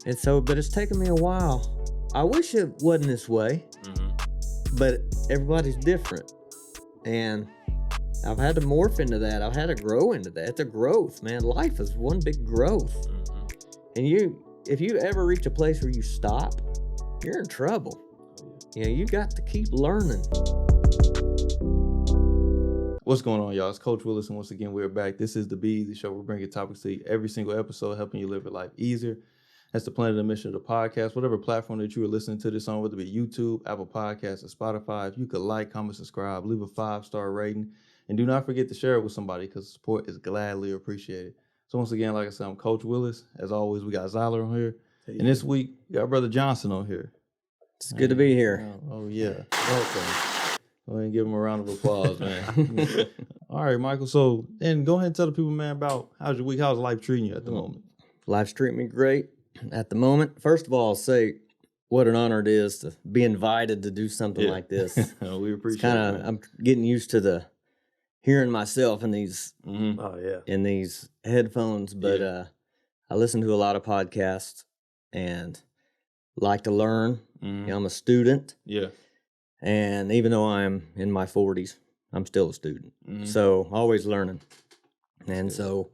And so, but it's taken me a while. I wish it wasn't this way, but everybody's different. And I've had to morph into that. I've had to grow into that. It's a growth, man. Life is one big growth. And if you ever reach a place where you stop, you're in trouble. You know, you got to keep learning. What's going on, y'all? It's Coach Williz, and once again, we're back. This is the Be Eazy Show. We're bringing topics to you every single episode, helping you live your life easier. That's the plan and the mission of the podcast. Whatever platform that you are listening to this on, whether it be YouTube, Apple Podcasts, or Spotify, if you could like, comment, subscribe, leave a 5-star rating, and do not forget to share it with somebody because support is gladly appreciated. So once again, like I said, I'm Coach Williz. As always, we got Zyler on here. Hey. And this week, we got Brother Johnson on here. It's good to be here. Oh yeah. Welcome. Go ahead and give him a round of applause, man. All right, Michael. So then go ahead and tell the people, man, about how's your week? How's life treating you at the moment? Life's treating me great at the moment. First of all, I'll say what an honor it is to be invited to do something like this. We appreciate it. I'm getting used to the hearing myself in these in these headphones, but I listen to a lot of podcasts and like to learn. You know, I'm a student. Yeah. And even though I'm in my 40s, I'm still a student. So always learning. And so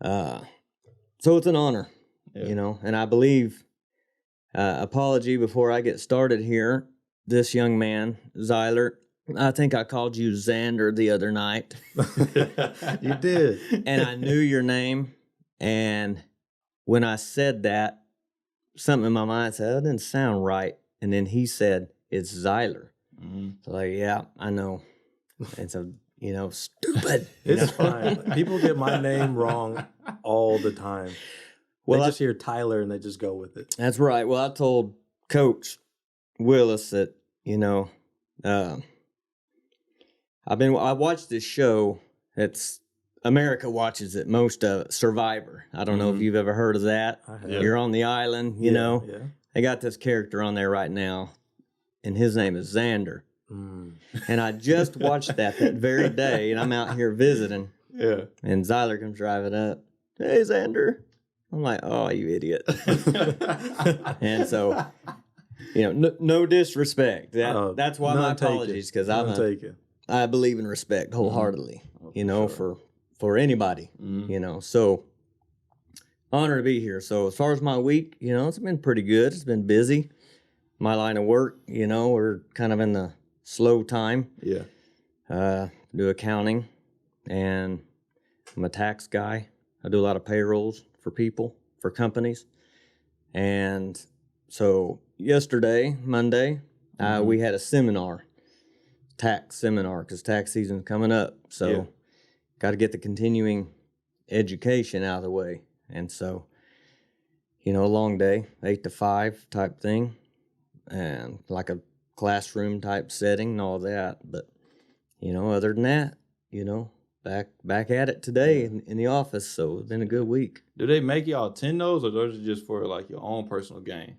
it's an honor, you know, and I believe, apology before I get started here, this young man, Zyler, I think I called you Xander the other night. You did. And I knew your name. And when I said that, something in my mind said, that didn't sound right. And then he said, it's Zyler. So like, yeah, I know. It's a, you know, stupid. It's fine. People get my name wrong all the time. Well, they just hear Tyler and they just go with it. That's right. Well, I told Coach Willis that, you know, I watched this show. It's America watches it, most of it, Survivor. I don't know if you've ever heard of that. You're on the island, you know. Yeah. They got this character on there right now, and his name is Xander. And I just watched that very day, and I'm out here visiting. Yeah. And Zyler comes driving up. Hey, Xander. I'm like, oh, you idiot. And so, you know, no disrespect. That's why my apologies, because I believe in respect wholeheartedly, you know, for anybody, you know. So, honor to be here. So, as far as my week, you know, it's been pretty good. It's been busy. My line of work, you know, we're kind of in the slow time. Yeah. Do accounting, and I'm a tax guy. I do a lot of payrolls for people, for companies. And so yesterday, Monday, we had a seminar, tax seminar, because tax season's coming up. So got to get the continuing education out of the way. And so, you know, a long day, 8 to 5 type thing, and like a classroom type setting and all that. But, you know, other than that, you know, back at it today in the office. So it's been a good week. Do they make y'all attend those, or those are just for like your own personal gain?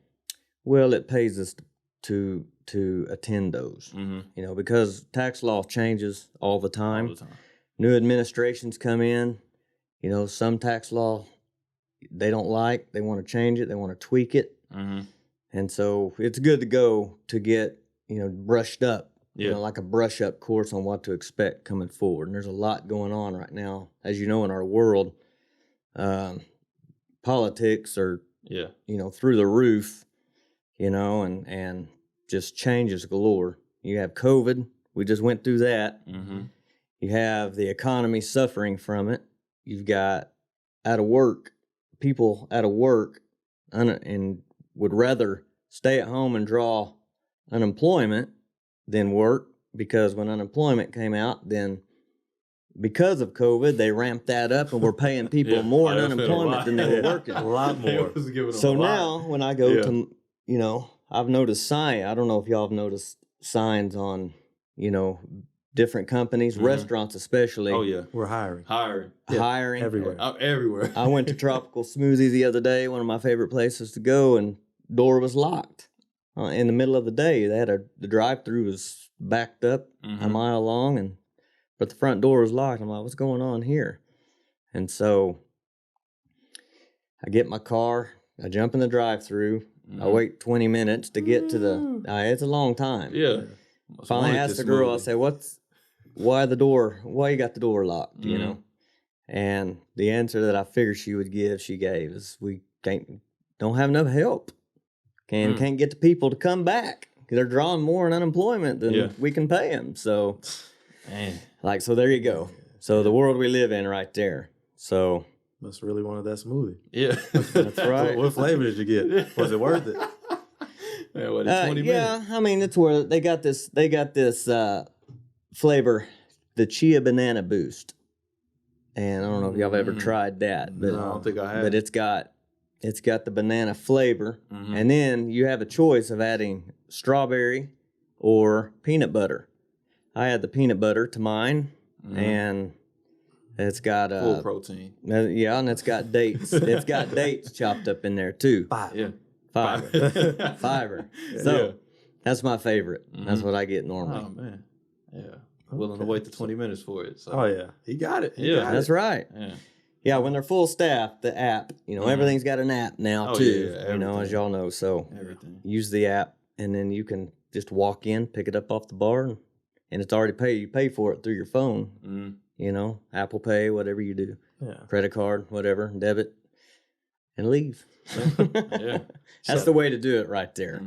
Well, it pays us to attend those, you know, because tax law changes all the time. All the time. New administrations come in, you know, some tax law they don't like, they want to change it, they want to tweak it. And so it's good to go to get, you know, brushed up, you know, like a brush up course on what to expect coming forward. And there's a lot going on right now, as you know, in our world. Politics are, you know, through the roof, you know, and just changes galore. You have COVID. We just went through that. You have the economy suffering from it. You've got people out of work and would rather stay at home and draw unemployment than work, because when unemployment came out, then because of COVID, they ramped that up and we're paying people more in unemployment than they were working. A lot more. So now when I go to, you know, I've noticed I don't know if y'all have noticed signs on, you know, different companies, restaurants especially. Oh, yeah. We're hiring. Hiring. Everywhere. Everywhere. I went to Tropical Smoothies the other day, one of my favorite places to go, and door was locked. In the middle of the day, they had the drive-through was backed up a mile long, but the front door was locked. I'm like, what's going on here? And so I get my car, I jump in the drive-through. I wait 20 minutes to get to the. It's a long time. Yeah. Finally, asked the girl. I said, why you got the door locked? You know, and the answer that I figured she would give, she gave, is we don't have enough help. Can't get the people to come back. They're drawing more in unemployment than we can pay them. So, so there you go. So the world we live in, right there. So. Must really wanted that smoothie. Yeah, that's right. What flavor did you get? Was it worth it? Man, 20 minutes? Yeah, I mean, it's where they got this flavor, the Chia Banana Boost. And I don't know if y'all have ever tried that, but no, I don't think I have. But it's got the banana flavor, and then you have a choice of adding strawberry or peanut butter. I add the peanut butter to mine, and it's got full protein. Yeah, and it's got dates. It's got dates chopped up in there too. Fiber. So that's my favorite. That's what I get normally. Oh man, yeah. Willing to wait the 20 minutes for it. So. Oh yeah, he got it. That's right. Yeah, when they're full staff, the app, everything's got an app now too. Yeah, as y'all know. So use the app, and then you can just walk in, pick it up off the bar, and it's already paid. You pay for it through your phone. Apple Pay, whatever you do. Yeah. Credit card, whatever, debit, and leave. That's the way to do it right there.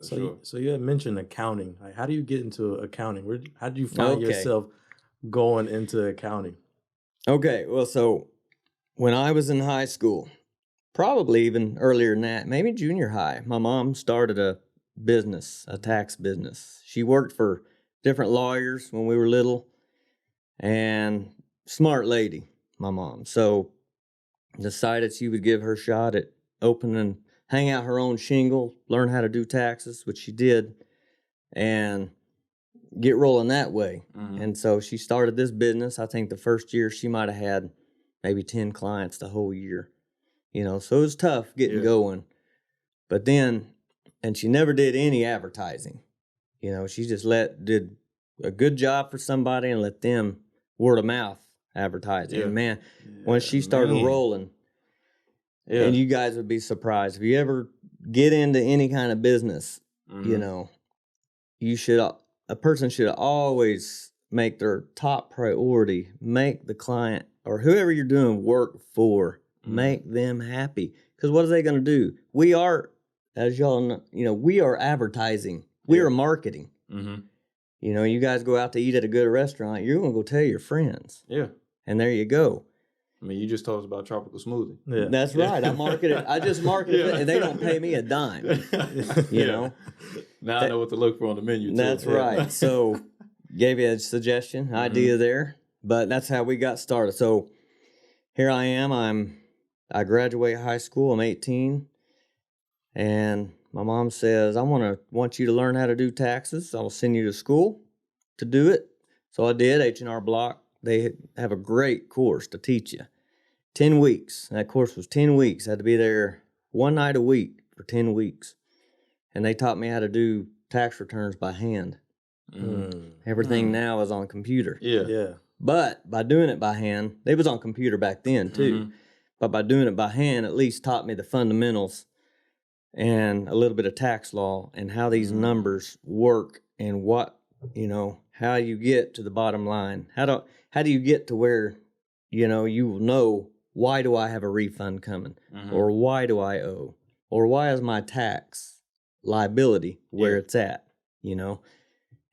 So you had mentioned accounting. Like, how do you get into accounting? How did you find yourself going into accounting? Okay, well, so when I was in high school, probably even earlier than that, maybe junior high, my mom started a business, a tax business. She worked for different lawyers when we were little. And smart lady, my mom. So decided she would give her a shot at opening, hang out her own shingle, learn how to do taxes, which she did, and get rolling that way. And so she started this business. I think the first year she might have had maybe 10 clients the whole year. So it was tough getting going. But then, and she never did any advertising. She just did a good job for somebody and let them word of mouth advertising. And man, when she started rolling, and you guys would be surprised if you ever get into any kind of business, a person should always make their top priority, make the client or whoever you're doing work for, make them happy. Because what are they going to do? We are, as y'all know, we are advertising. We are marketing. You guys go out to eat at a good restaurant, you're going to go tell your friends. Yeah. And there you go. I mean, you just told us about tropical smoothie. Yeah. That's right. I just market it, and they don't pay me a dime. Now I know what to look for on the menu, too. That's right. So, gave you a suggestion, idea there, but that's how we got started. So, here I am. I graduate high school. I'm 18, and my mom says, I want you to learn how to do taxes. I'll send you to school to do it. So I did. H&R Block. They have a great course to teach you. 10 weeks. That course was 10 weeks. I had to be there one night a week for 10 weeks. And they taught me how to do tax returns by hand. Everything now is on computer. Yeah. But by doing it by hand, they was on computer back then too. But by doing it by hand, at least taught me the fundamentals and a little bit of tax law and how these numbers work and what, how you get to the bottom line. How do you get to where, you will know, why do I have a refund coming? Or why do I owe? Or why is my tax liability where it's at,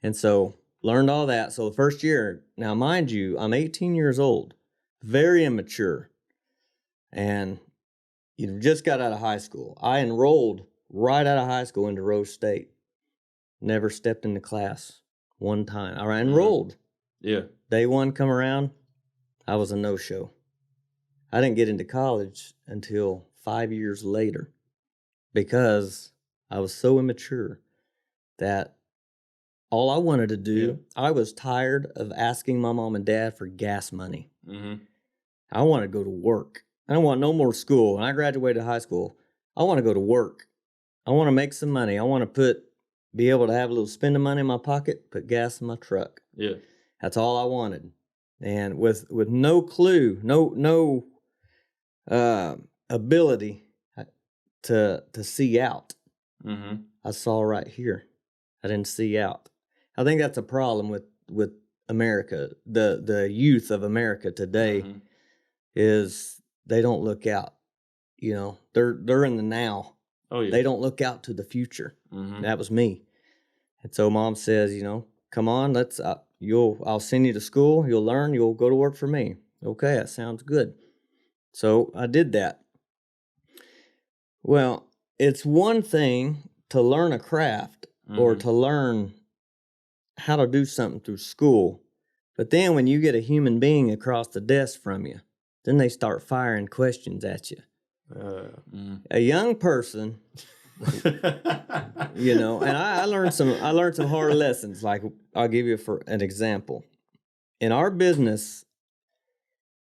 And so learned all that. So the first year, now mind you, I'm 18 years old, very immature, and just got out of high school. I enrolled right out of high school into Rose State. Never stepped into class one time. I enrolled. Yeah. Day one come around, I was a no-show. I didn't get into college until 5 years later because I was so immature that all I wanted to do, I was tired of asking my mom and dad for gas money. I want to go to work. I don't want no more school. When I graduated high school, I want to go to work. I want to make some money. I want to be able to have a little spending money in my pocket, put gas in my truck. Yeah. That's all I wanted. And with no clue, no ability, to see out. Mm-hmm. I saw right here. I didn't see out. I think that's a problem with America. The youth of America today is they don't look out. You know, they're in the now. Oh yeah. They don't look out to the future. Mm-hmm. That was me. And so mom says, you know, come on, I'll send you to school. You'll learn. You'll go to work for me. Okay, that sounds good. So I did that. Well, it's one thing to learn a craft or to learn how to do something through school. But then when you get a human being across the desk from you, then they start firing questions at you. A young person, you know, and I learned some hard lessons. Like, I'll give you for an example. In our business,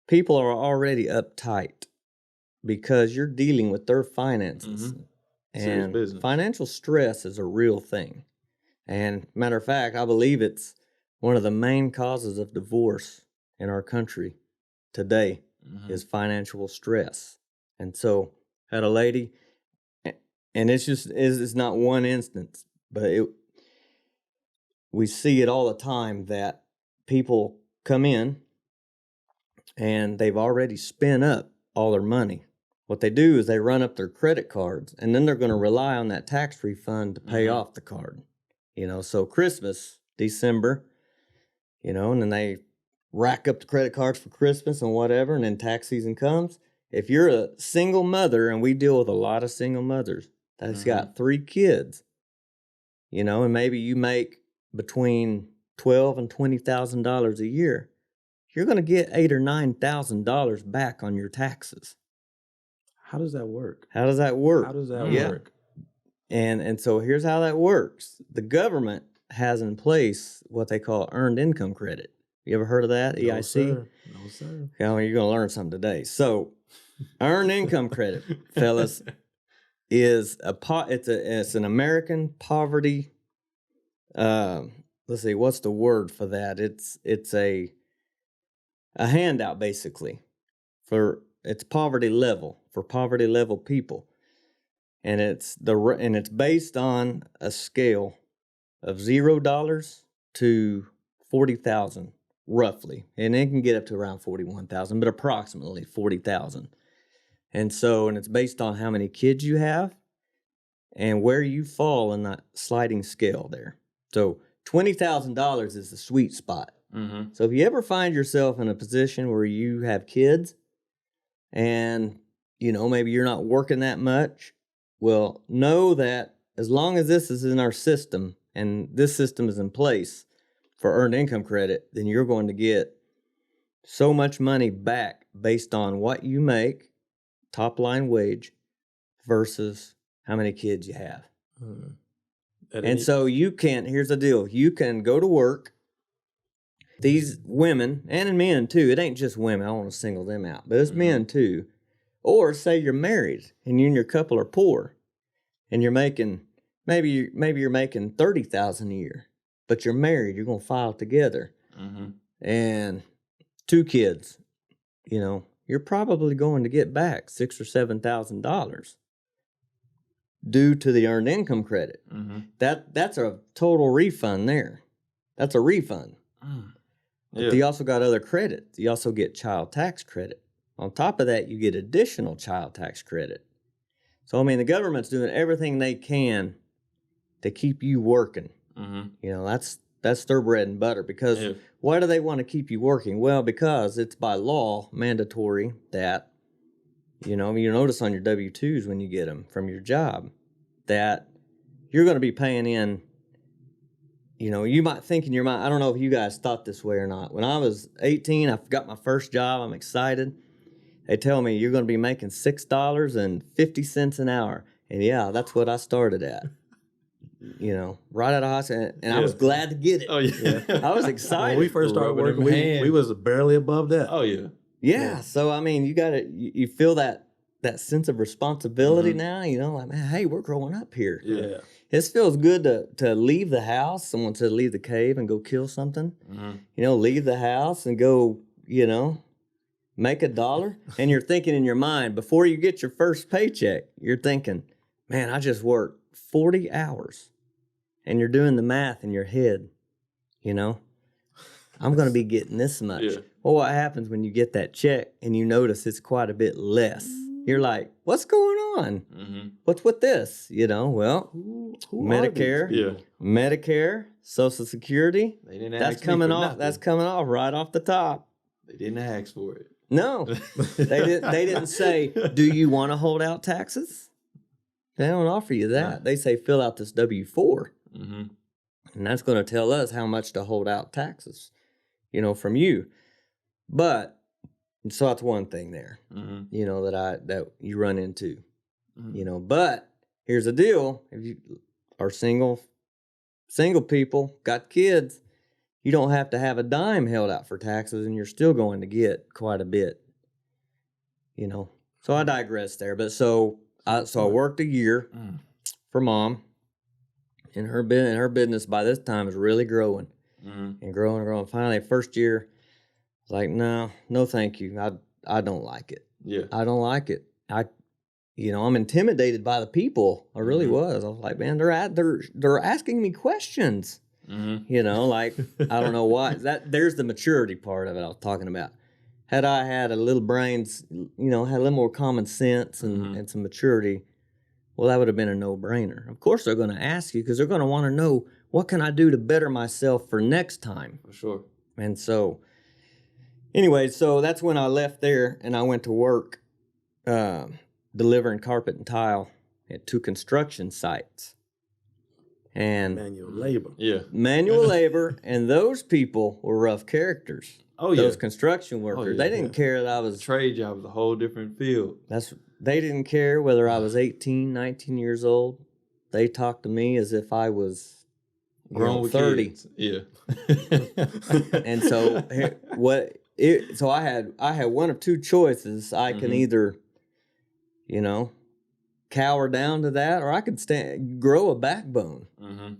people are already uptight because you're dealing with their finances. And financial stress is a real thing. And matter of fact, I believe it's one of the main causes of divorce in our country today is financial stress. And so had a lady, and it's not one instance, but we see it all the time that people come in and they've already spent up all their money. What they do is they run up their credit cards, and then they're going to rely on that tax refund to pay off the card. You know, so Christmas, December, you know, and then they rack up the credit cards for Christmas and whatever, and then tax season comes. If you're a single mother, and we deal with a lot of single mothers that's got 3 kids, you know, and maybe you make between $12,000 and $20,000 a year, you're going to get $8,000 or $9,000 back on your taxes. How does that work? Work? And so here's how that works. The government has in place what they call earned income credit. You ever heard of that? No, EIC? Sir. No, sir. Yeah, well, you're going to learn something today. So earned income credit, fellas, is it's an American poverty. Let's see, what's the word for that? It's a handout basically it's poverty level for poverty level people, and it's based on a scale of $0 to 40,000 roughly, and it can get up to around 41,000, but approximately 40,000. And it's based on how many kids you have and where you fall in that sliding scale there. So $20,000 is the sweet spot. So if you ever find yourself in a position where you have kids and, you know, maybe you're not working that much, well, know that as long as this is in our system and this system is in place for earned income credit, then you're going to get so much money back based on what you make, top line wage, versus how many kids you have. So here's the deal, you can go to work. These women, and men too, it ain't just women, I want to single them out, but it's men too. Or say you're married and you and your couple are poor and you're making, maybe you're making $30,000 a year, but you're married, you're going to file together. And 2 kids, you know, you're probably going to get back $6,000 or $7,000 due to the earned income credit. That's a total refund there. That's a refund. But you also got other credits. You also get child tax credit. On top of that, you get additional child tax credit. So, I mean, the government's doing everything they can to keep you working. You know, that's their bread and butter. Because why do they want to keep you working? Well, because it's by law mandatory that, you know, you notice on your W-2s when you get them from your job that you're going to be paying in. You know, you might think in your mind, I don't know if you guys thought this way or not. When I was 18, I got my first job. I'm excited. They tell me you're going to be making $6.50 an hour. And yeah, that's what I started at. You know, right out of high school. And I was glad to get it. Oh, yeah. I was excited. When we first started working, we was barely above that. Oh, yeah. Yeah. So, I mean, you feel that sense of responsibility now, you know, like, man, hey, we're growing up here. Yeah. It feels good to leave the house. Someone said leave the cave and go kill something. You know, leave the house and go, you know, make $1, and you're thinking in your mind, before you get your first paycheck, you're thinking, man, I just worked 40 hours. And you're doing the math in your head, you know? I'm going to be getting this much. Yeah. Well, what happens when you get that check and you notice it's quite a bit less? You're like, what's going on? Mm-hmm. What's with this? You know, well, who Medicare, Social Security, that's coming off. That's coming off right off the top. They didn't ask for it. No, they didn't say, do you want to hold out taxes? They don't offer you that. Nah. They say, fill out this W-4. Mm-hmm. And that's going to tell us how much to hold out taxes, you know, from you. But so that's one thing there, you know, that you run into, you know. But here's the deal: if you are single people, got kids, you don't have to have a dime held out for taxes, and you're still going to get quite a bit, you know. So I digress there. But so I worked a year for Mom. And her business by this time is really growing and growing. Finally, first year, I was like, no, thank you. I don't like it. Yeah, I don't like it. I'm intimidated by the people. I really was. I was like, man, they're asking me questions. You know, like I don't know why. There's the maturity part of it I was talking about. Had I had a little brains, you know, had a little more common sense and some maturity. Well, that would have been a no-brainer. Of course they're going to ask you because they're going to want to know, what can I do to better myself for next time? For sure. And so, anyway, so that's when I left there and I went to work delivering carpet and tile at 2 construction sites. And manual labor. Yeah. Manual labor, and those people were rough characters. Oh, yeah. Those construction workers. They didn't care that I was... The trade job was a whole different field. They didn't care whether I was 18, 19 years old. They talked to me as if I was grown 30. Kids. Yeah. And so so I had one of 2 choices. I can either, you know, cower down to that, or I could grow a backbone,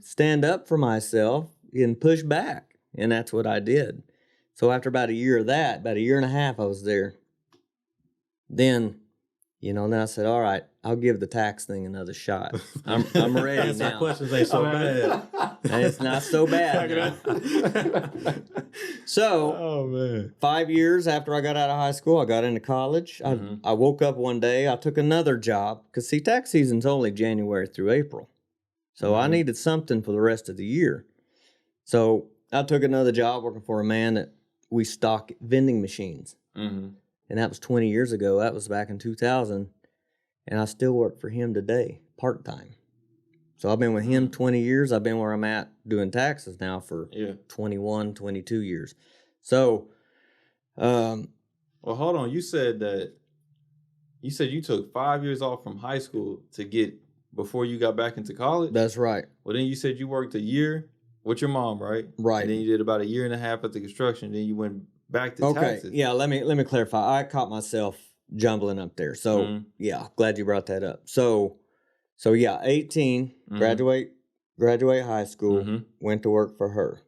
stand up for myself and push back. And that's what I did. So after about a year of that, about a year and a half I was there. Then I said, all right, I'll give the tax thing another shot. I'm ready now. Questions ain't so bad. And it's not so bad now. So, 5 years after I got out of high school, I got into college. I woke up one day, I took another job, because tax season's only January through April. So I needed something for the rest of the year. So I took another job working for a man that we stock vending machines. And that was 20 years ago. That was back in 2000. And I still work for him today, part-time. So I've been with him 20 years. I've been where I'm at doing taxes now for 21, 22 years. So, well, hold on. You said you took 5 years off from high school before you got back into college? That's right. Well, then you said you worked a year with your mom, right? Right. And then you did about a year and a half at the construction. Then you went back to taxes. Yeah, let me clarify. I caught myself jumbling up there. So yeah, glad you brought that up. So yeah, 18, graduate high school, went to work for her.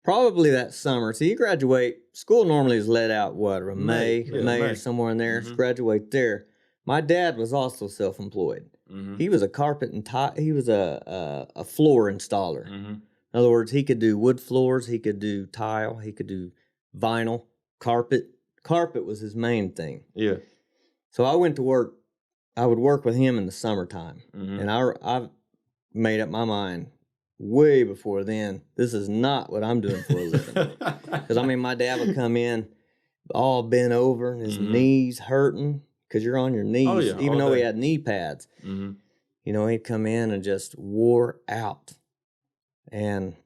Probably that summer. So you graduate, school normally is let out May or somewhere in there. Graduate there. My dad was also self-employed. He was a carpet and tile. He was a floor installer. In other words, he could do wood floors, he could do tile, he could do vinyl, carpet. Carpet was his main thing. Yeah. So I went to work. I would work with him in the summertime. And I made up my mind way before then, this is not what I'm doing for a living. Because, my dad would come in all bent over and his knees hurting, because you're on your knees, even though he had knee pads. He'd come in and just wore out. And,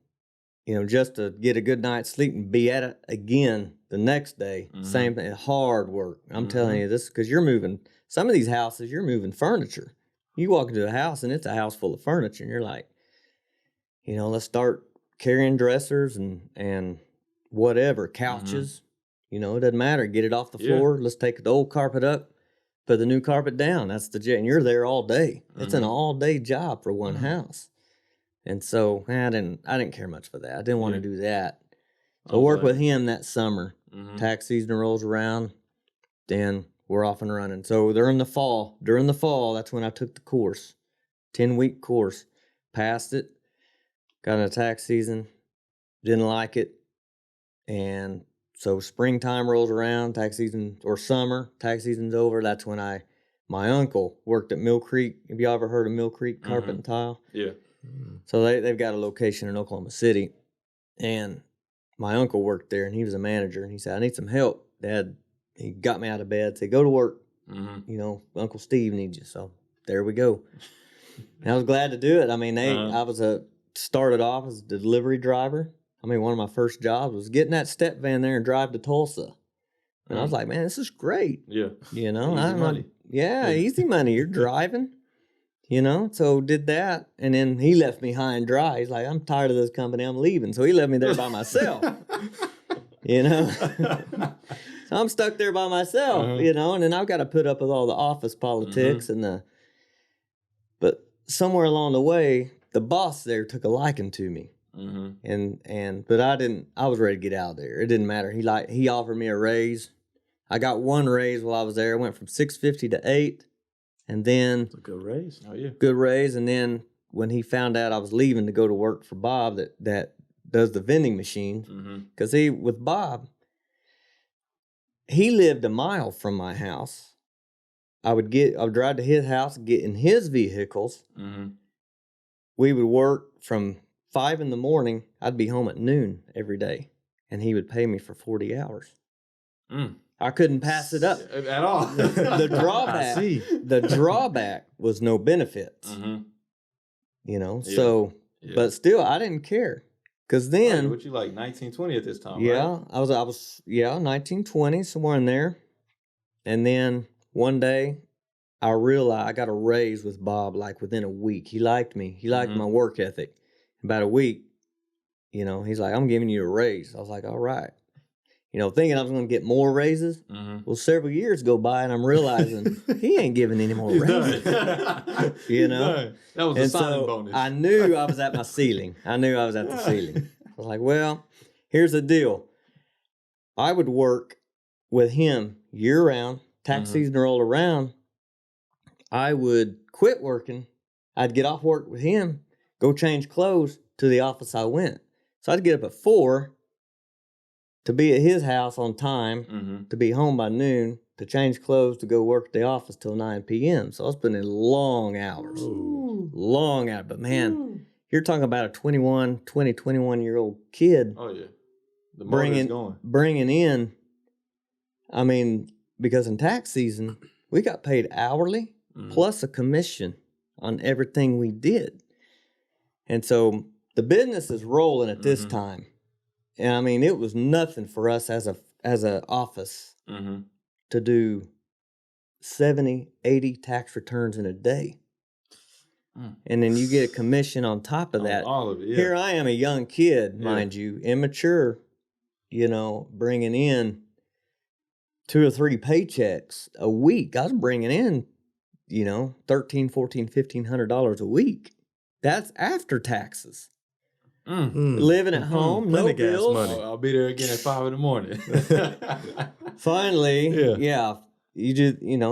just to get a good night's sleep and be at it again the next day, same thing, hard work. I'm telling you this, because you're moving, some of these houses, you're moving furniture. You walk into a house and it's a house full of furniture and you're like, let's start carrying dressers and whatever, couches. It doesn't matter. Get it off the floor. Let's take the old carpet up, put the new carpet down. That's the jet. And you're there all day. It's an all-day job for one house. And so I didn't care much for that. I didn't want to do that. So I worked with him that summer. Tax season rolls around. then we're off and running. So during the fall, that's when I took the course, 10-week course, passed it, got into tax season, didn't like it. And so springtime rolls around, tax season, or summer, tax season's over. That's when my uncle worked at Mill Creek. Have you ever heard of Mill Creek Carpet and Tile? Yeah. So they've got a location in Oklahoma City. And my uncle worked there, and he was a manager. And he said, I need some help. Dad, he got me out of bed, said, go to work. You know, Uncle Steve needs you. So there we go. And I was glad to do it. I mean, I started off as a delivery driver. I mean, one of my first jobs was getting that step van there and drive to Tulsa. And I was like, man, this is great. Yeah. You know, Easy money. Easy money. You're driving, you know. So did that. And then he left me high and dry. He's like, I'm tired of this company. I'm leaving. So he left me there by myself, you know. So I'm stuck there by myself, you know. And then I've got to put up with all the office politics but somewhere along the way, the boss there took a liking to me. But I was ready to get out of there. It didn't matter. He offered me a raise. I got one raise while I was there. I went from $650 to $8, and then that's a good raise. Oh yeah, good raise. And then when he found out I was leaving to go to work for Bob that does the vending machines, because with Bob, he lived a mile from my house. I would drive to his house, get in his vehicles. We would work from 5 in the morning. I'd be home at noon every day, and he would pay me for 40 hours. I couldn't pass it up at all. The drawback was no benefits. You know, but still, I didn't care. Because then, what you like 1920 at this time? Yeah, right? I was 1920, somewhere in there. And then one day, I realized I got a raise with Bob like within a week. He liked me. He liked my work ethic. About a week, you know, he's like, I'm giving you a raise. I was like, all right. You know, thinking I was going to get more raises. Well, several years go by, and I'm realizing he ain't giving any more raises. You know? That was a signing bonus. I knew I was at my ceiling. I was like, well, here's the deal. I would work with him year-round. Tax season rolled around. I would quit working. I'd get off work with him, go change clothes, to the office I went. So I'd get up at 4 to be at his house on time, to be home by noon, to change clothes, to go work at the office till 9 p.m. So I was putting in long hours. Long hours. But man, you're talking about a 21-year-old kid. Oh, yeah. The motor's going. Bringing in, I mean, because in tax season, we got paid hourly plus a commission on everything we did. And so the business is rolling at this time. And I mean, it was nothing for us as a office to do 70, 80 tax returns in a day. And then you get a commission on top of that. All of it, yeah. Here I am, a young kid, mind you, immature, you know, bringing in 2 or 3 paychecks a week. I was bringing in, you know, $1,300, $1,400, $1,500 a week. That's after taxes. Living at home, no bills. Money. I'll be there again at 5 in the morning. Finally,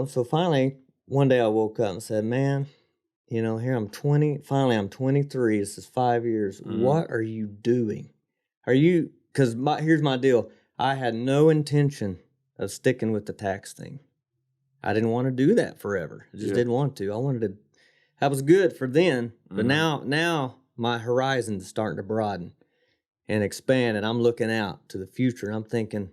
so finally, one day I woke up and said, man, you know, here I'm 23. This is 5 years. What are you doing? Because here's my deal. I had no intention of sticking with the tax thing. I didn't want to do that forever. I just didn't want to. That was good for then, but now my horizon is starting to broaden and expand, and I'm looking out to the future, and I'm thinking,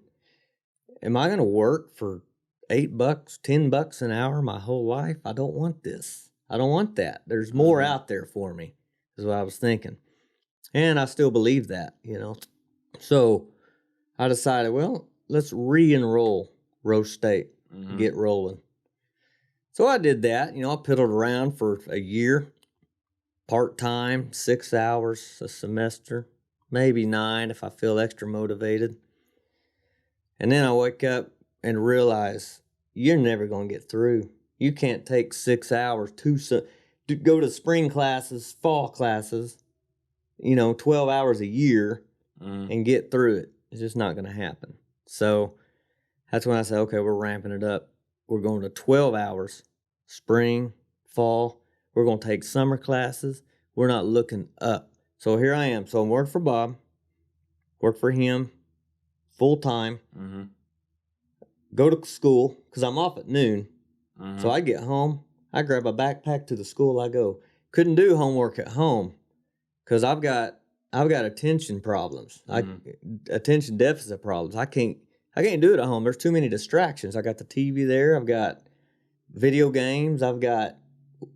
am I going to work for $8, $10 an hour my whole life? I don't want this. I don't want that. There's more out there for me, is what I was thinking. And I still believe that, you know. So I decided, well, let's re-enroll Rose State, get rolling. So I did that. You know, I piddled around for a year, part-time, 6 hours a semester, maybe 9 if I feel extra motivated. And then I wake up and realize you're never going to get through. You can't take 6 hours to go to spring classes, fall classes, you know, 12 hours a year and get through it. It's just not going to happen. So that's when I said, okay, we're ramping it up. We're going to 12 hours, spring, fall. We're going to take summer classes. We're not looking up. So here I am. So I'm working for Bob, work for him full time, go to school because I'm off at noon. So I get home, I grab a backpack to the school I go. Couldn't do homework at home because I've got attention problems, attention deficit problems. I can't do it at home. There's too many distractions. I got the TV there. I've got video games. I've got,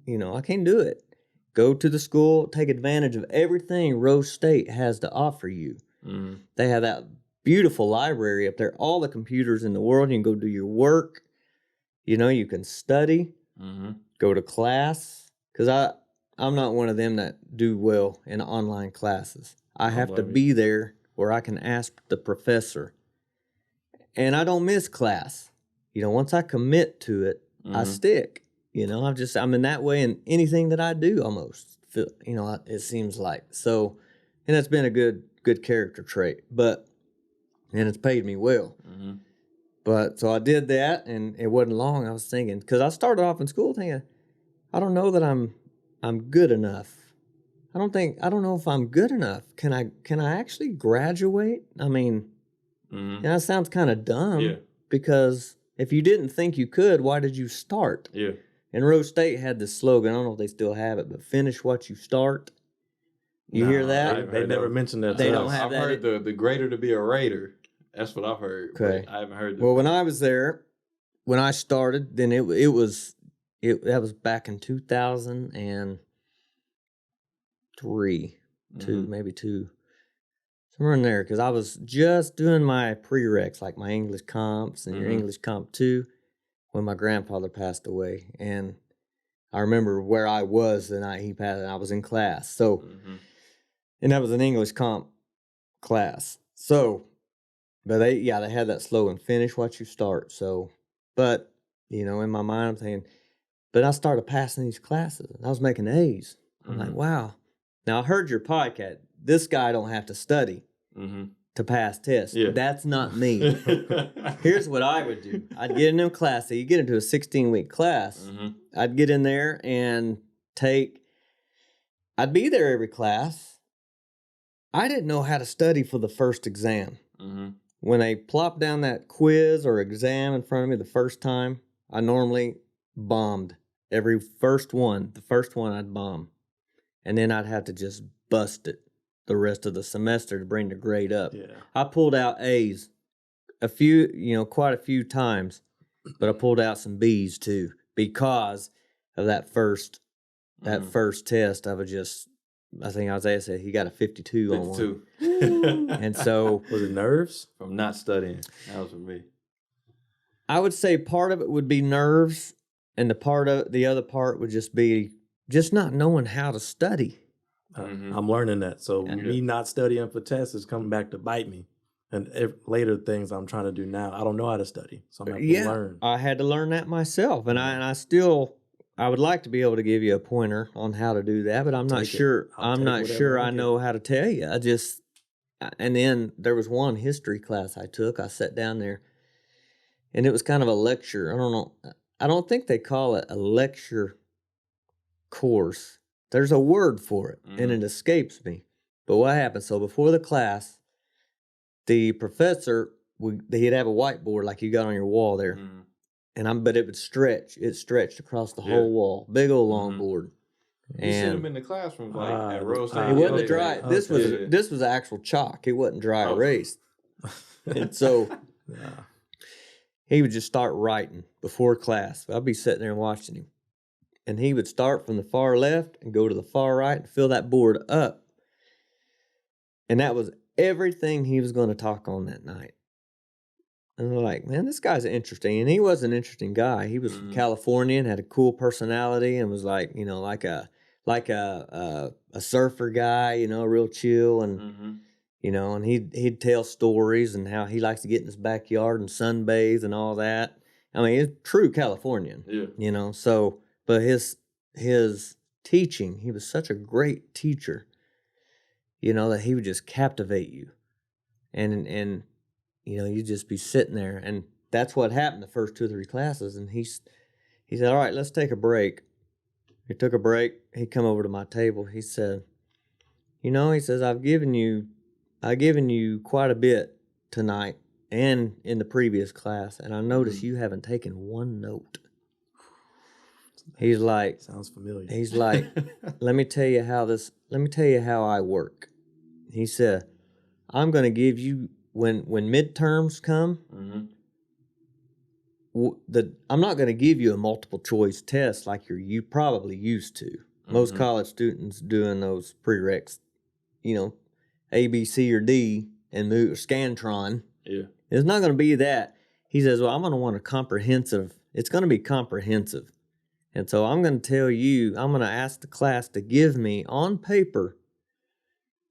I can't do it. Go to the school, take advantage of everything Rose State has to offer you. They have that beautiful library up there, all the computers in the world. You can go do your work. You can study, go to class. Because I'm not one of them that do well in online classes. I have to be there where I can ask the professor. And I don't miss class. Once I commit to it, I stick. I'm in that way in anything that I do almost. It seems like. So, and that's been a good character trait. And it's paid me well. But so I did that, and it wasn't long. I was thinking, because I started off in school thinking, I don't know that I'm good enough. I don't know if I'm good enough. Can I actually graduate? I mean, that sounds kind of dumb because if you didn't think you could, why did you start? Yeah. And Rose State had this slogan. I don't know if they still have it, but finish what you start. You hear that? They never mentioned that. They don't have that. I've heard the greater to be a Raider. That's what I've heard. Okay. I haven't heard that. Well, when I was there, when I started, then that was back in 2003, maybe two, somewhere in there, because I was just doing my prereqs, like my English comps and your English comp 2, when my grandfather passed away. And I remember where I was the night he passed, and I was in class. So, and that was an English comp class. So, but they had that slogan, finish what you start. So, but, in my mind, I'm thinking, but I started passing these classes, and I was making A's. I'm like, wow. Now, I heard your podcast. This guy don't have to study to pass tests. Yeah. That's not me. Here's what I would do. I'd get in them classes. You get into a 16-week class. I'd get in there and I'd be there every class. I didn't know how to study for the first exam. When they plopped down that quiz or exam in front of me the first time, I normally bombed every first one. The first one I'd bomb. And then I'd have to just bust it the rest of the semester to bring the grade up. Yeah. I pulled out A's quite a few times, but I pulled out some B's too because of that first test. I think Isaiah said he got a 52 on one. And so was it nerves from not studying? That was for me. I would say part of it would be nerves, and the other part would just be just not knowing how to study. I'm learning that. So me not studying for tests is coming back to bite me. And later things I'm trying to do now, I don't know how to study, so I'm going to have to learn. I had to learn that myself, and I would like to be able to give you a pointer on how to do that, but I'm not sure. I'm not sure I know how to tell you. And then there was one history class I took. I sat down there, and it was kind of a lecture. I don't know. I don't think they call it a lecture course. There's a word for it, and it escapes me. But what happened? So before the class, the professor, he'd have a whiteboard like you got on your wall there. But it would stretch. It stretched across the whole wall. Big old long board. You seen him in the classroom at Rose State. It wasn't dry. This was actual chalk. It wasn't dry erased. And so he would just start writing before class. I'd be sitting there and watching him. And he would start from the far left and go to the far right and fill that board up. And that was everything he was going to talk on that night. And we're like, man, this guy's interesting. And he was an interesting guy. He was from California and had a cool personality and was like a surfer guy, real chill. And, and he'd tell stories and how he likes to get in his backyard and sunbathe and all that. I mean, he's true Californian, so, but his teaching, he was such a great teacher, that he would just captivate you. And you'd just be sitting there. And that's what happened the first 2 or 3 classes. And he said, all right, let's take a break. He took a break. He come over to my table. He said, he says, I've given you quite a bit tonight and in the previous class, and I noticed you haven't taken one note. He's like, sounds familiar. He's like, let me tell you how I work. He said, I'm going to give you, when midterms come, I'm not going to give you a multiple choice test like you probably used to. Most college students doing those prereqs, A, B, C, or D, and move Scantron. Yeah. It's not going to be that. He says, well, I'm going to want it's going to be comprehensive. And so I'm going to ask the class to give me on paper,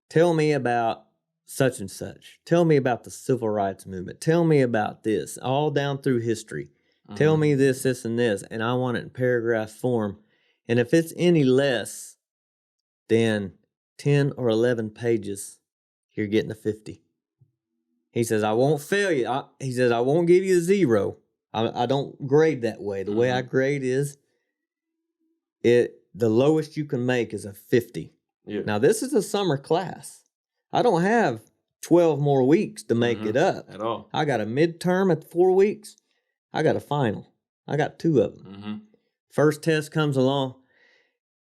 tell me about such and such. Tell me about the civil rights movement. Tell me about this, all down through history. Tell me this, this, and this. And I want it in paragraph form. And if it's any less than 10 or 11 pages, you're getting a 50. He says, I won't fail you. He says, I won't give you a 0. I don't grade that way. The way I grade is, the lowest you can make is a 50. Yeah. Now, this is a summer class. I don't have 12 more weeks to make it up. At all. I got a midterm at 4 weeks. I got a final. I got 2 of them. First test comes along.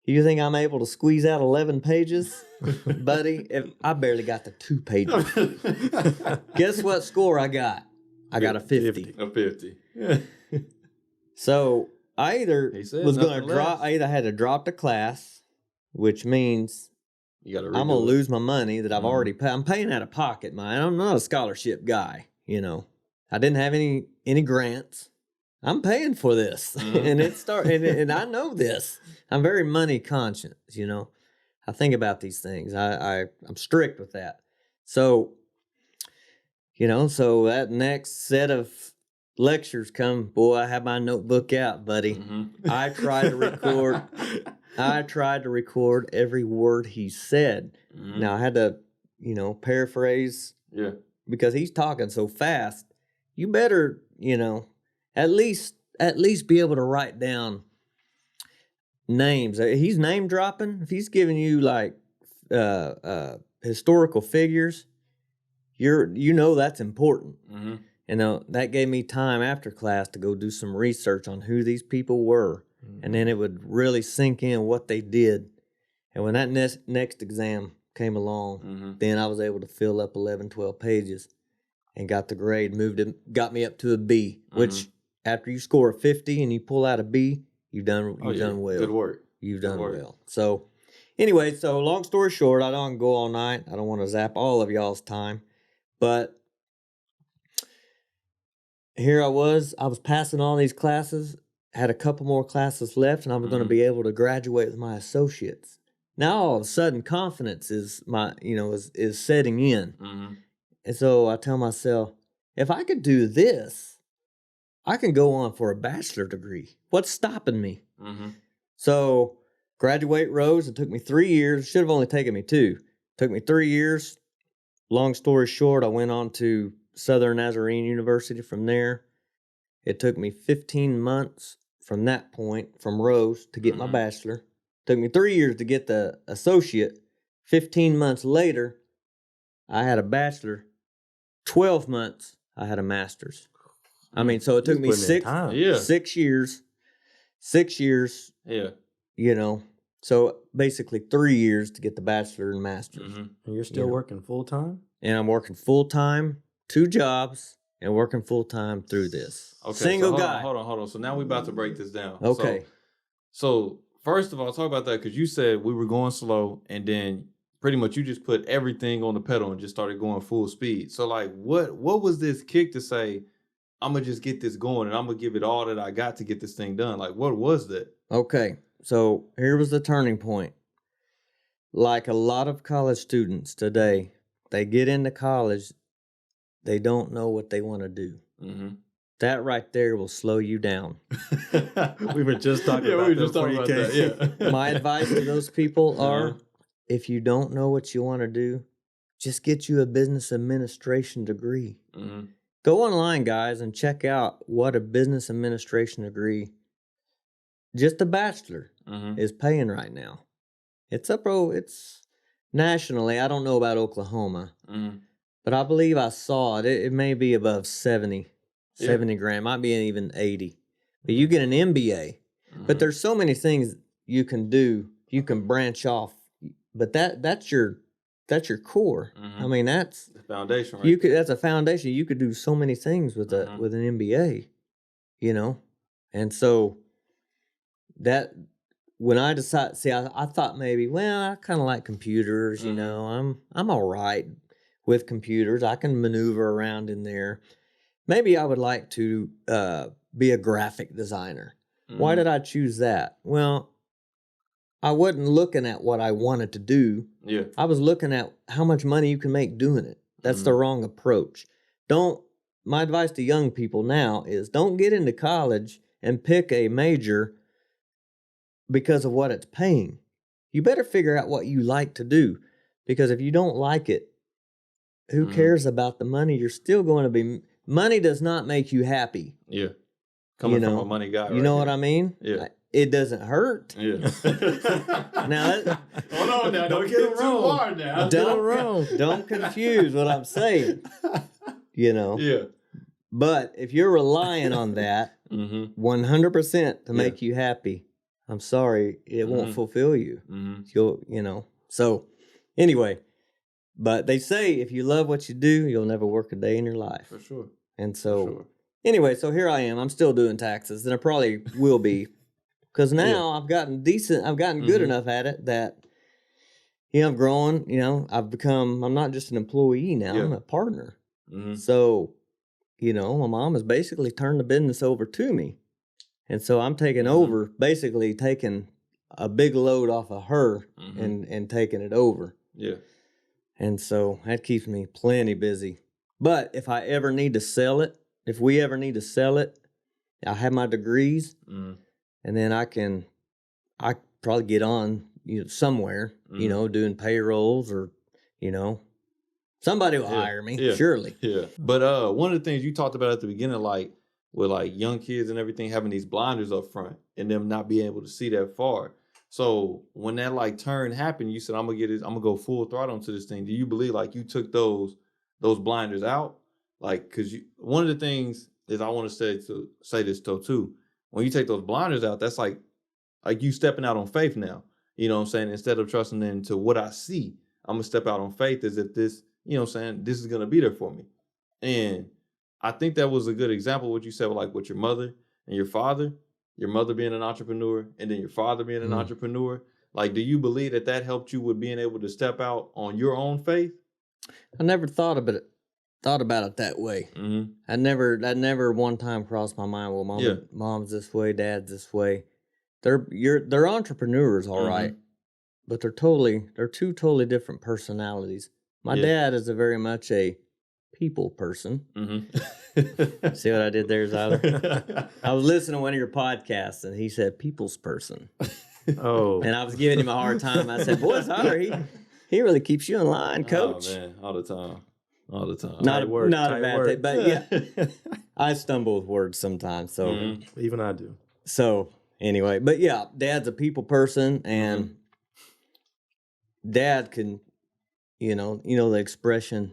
You think I'm able to squeeze out 11 pages? Buddy, I barely got the 2 pages. Guess what score I got? I got a 50. A 50. So I either had to drop the class, which means I'm going to lose my money that I've already paid. I'm paying out of pocket, man. I'm not a scholarship guy, I didn't have any grants. I'm paying for this. And and I know this. I'm very money conscious, I think about these things. I'm strict with that. So, so that next set of lectures come, boy, I have my notebook out, buddy. I tried to record every word he said. Now I had to, paraphrase. Yeah. Because he's talking so fast. You better, at least be able to write down names. He's name dropping. If he's giving you like historical figures, that's important. And that gave me time after class to go do some research on who these people were. And then it would really sink in what they did. And when that next exam came along, then I was able to fill up 11, 12 pages and got the grade, got me up to a B, which after you score a 50 and you pull out a B, you've done well. Good work. You've done well. So anyway, long story short, I don't go all night. I don't want to zap all of y'all's time, but here I was passing all these classes, had a couple more classes left, and I was going to be able to graduate with my associates. Now all of a sudden confidence is is setting in. And so I tell myself, if I could do this, I can go on for a bachelor degree. What's stopping me? So graduate rows, it took me 3 years. Should have only taken me 2. Took me 3 years. Long story short, I went on to Southern Nazarene University from there. It took me 15 months from that point, from Rose, to get my bachelor. Took me 3 years to get the associate. 15 months later, I had a bachelor. 12 months, I had a master's. I mean, so it took me 6 years. 6 years. Yeah. So basically 3 years to get the bachelor and master's. And you're still working full time? And I'm working full time, 2 jobs, and working full time through this. Okay, Single guy. Hold on. So now we're about to break this down. Okay. So first of all, talk about that because you said we were going slow, and then pretty much you just put everything on the pedal and just started going full speed. So like, what was this kick to say, I'm gonna just get this going and I'm gonna give it all that I got to get this thing done? Like, what was that? Okay, so here was the turning point. Like a lot of college students today, they get into college, they don't know what they want to do. That right there will slow you down. We were just talking about that. Yeah. My advice to those people are, if you don't know what you want to do, just get you a business administration degree. Go online, guys, and check out what a business administration degree, just a bachelor, is paying right now. It's nationally. I don't know about Oklahoma, but I believe I saw it. It may be above 70 grand, might be even 80. But you get an MBA. But there's so many things you can do. You can branch off, but that's your core. I mean, that's the foundation. Right? That's a foundation. You could do so many things with an MBA, you know. And so that when I decided, I thought maybe, well, I kind of like computers. You know, I'm all right with computers. I can maneuver around in there. Maybe I would like to be a graphic designer. Why did I choose that? Well, I wasn't looking at what I wanted to do. Yeah. I was looking at how much money you can make doing it. That's the wrong approach. My advice to young people now is don't get into college and pick a major because of what it's paying. You better figure out what you like to do, because if you don't like it, who cares about the money? You're still going to be... Money does not make you happy. Yeah. Coming from a money guy. You know what I mean? Yeah. It doesn't hurt. Yeah. Now, hold on now. Don't get it too hard now. Don't confuse what I'm saying. You know? Yeah. But if you're relying on that 100% to make you happy, I'm sorry, it won't fulfill you. So anyway, but they say if you love what you do, you'll never work a day in your life. For sure. And so anyway, so here I am. I'm still doing taxes, and I probably will be, because now I've gotten good enough at it that, I'm growing. I'm not just an employee now. I'm a partner. So, my mom has basically turned the business over to me. And so I'm taking over, basically taking a big load off of her and taking it over. Yeah. And so that keeps me plenty busy. But if we ever need to sell it, I have my degrees, and then I probably get on, somewhere, doing payrolls or, somebody will hire me, surely. Yeah. But one of the things you talked about at the beginning, like with like young kids and everything, having these blinders up front and them not being able to see that far. So when that like turn happened, you said, I'm gonna go full throttle into this thing. Do you believe like you took those blinders out? Like, cause one of the things is I want to say this too. When you take those blinders out, that's like you stepping out on faith now. You know what I'm saying? Instead of trusting into what I see, I'm gonna step out on faith as if this, this is gonna be there for me. And I think that was a good example of what you said, like with your mother and your father. Your mother being an entrepreneur and then your father being an entrepreneur. Like, do you believe that helped you with being able to step out on your own faith? I never thought about it that way. That never one time crossed my mind. Well, mom's this way, dad's this way. They're entrepreneurs, all right, but they're two totally different personalities. My dad is very much a people person. See what I did there, Zyler? I was listening to one of your podcasts, and he said people's person. Oh. And I was giving him a hard time. I said, boy, Zyler, he really keeps you in line, coach. Oh, man, all the time. Not a bad thing, but yeah, I stumble with words sometimes. So even I do. So anyway, but yeah, dad's a people person, and dad can, the expression,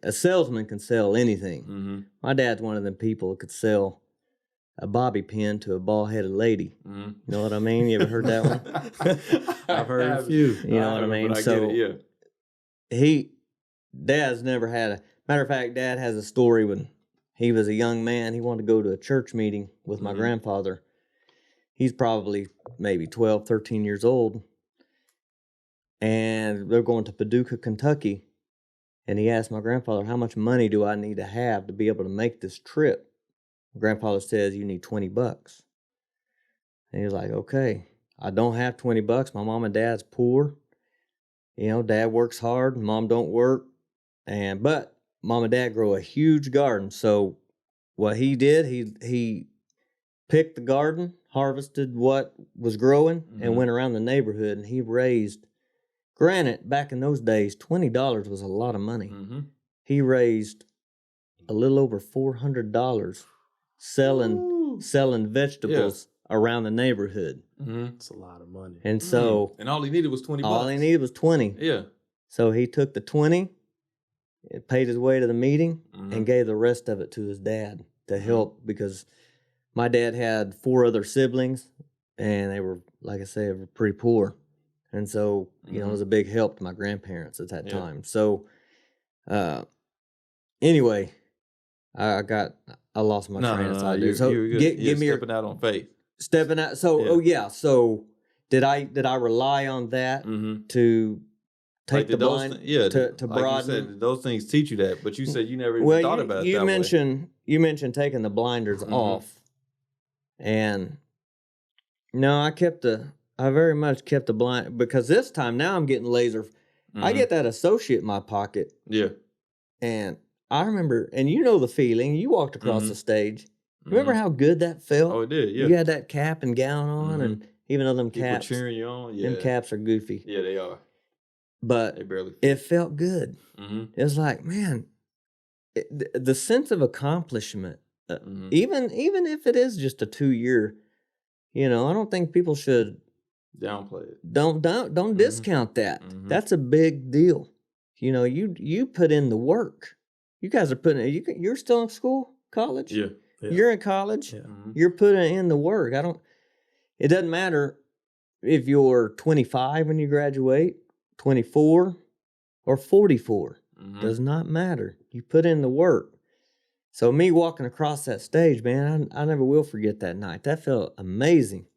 a salesman can sell anything. My dad's one of them people who could sell a bobby pin to a bald-headed lady. You know what I mean? You ever heard that one? I've heard a few. You know what I mean? So Dad's never had a... Matter of fact, Dad has a story when he was a young man. He wanted to go to a church meeting with my grandfather. He's probably maybe 12, 13 years old. And they're going to Paducah, Kentucky. And he asked my grandfather, how much money do I need to have to be able to make this trip? My grandfather says, you need $20. And he was like, okay, I don't have $20. My mom and dad's poor. Dad works hard, mom don't work. But mom and dad grow a huge garden. So what he did, he picked the garden, harvested what was growing, and went around the neighborhood, and he raised... Granted, back in those days, $20 was a lot of money. He raised a little over $400 selling vegetables around the neighborhood. That's a lot of money. And so, and all he needed was $20. All he needed was 20. Yeah. So he took the 20, paid his way to the meeting, and gave the rest of it to his dad to help, because my dad had 4 other siblings, and they were, like I say, were pretty poor. And so, you know, it was a big help to my grandparents at that time. So, anyway, I lost my train of thought. So give me stepping out on faith. Stepping out. So, so did I rely on that to take the blind, to broaden? Like you said, those things teach you that, but you said you never even thought about it that way. You mentioned taking the blinders off, and no, I very much kept the blind, because this time now I'm getting laser. I get that associate in my pocket. Yeah. And I remember, and you know the feeling, you walked across the stage. Remember how good that felt? Oh, it did, yeah. You had that cap and gown on, and even though them people caps, cheering you on, them caps are goofy. Yeah, they are. But they barely fit. It felt good. It was like, man, the sense of accomplishment, even if it is just a 2-year, you know, I don't think people should downplay it. Don't discount that. That's a big deal. You know, you put in the work. You guys are putting. You're still in school, college. Yeah. You're in college. Yeah. You're putting in the work. It doesn't matter if you're 25 when you graduate, 24, or 44. Does not matter. You put in the work. So me walking across that stage, man, I never will forget that night. That felt amazing.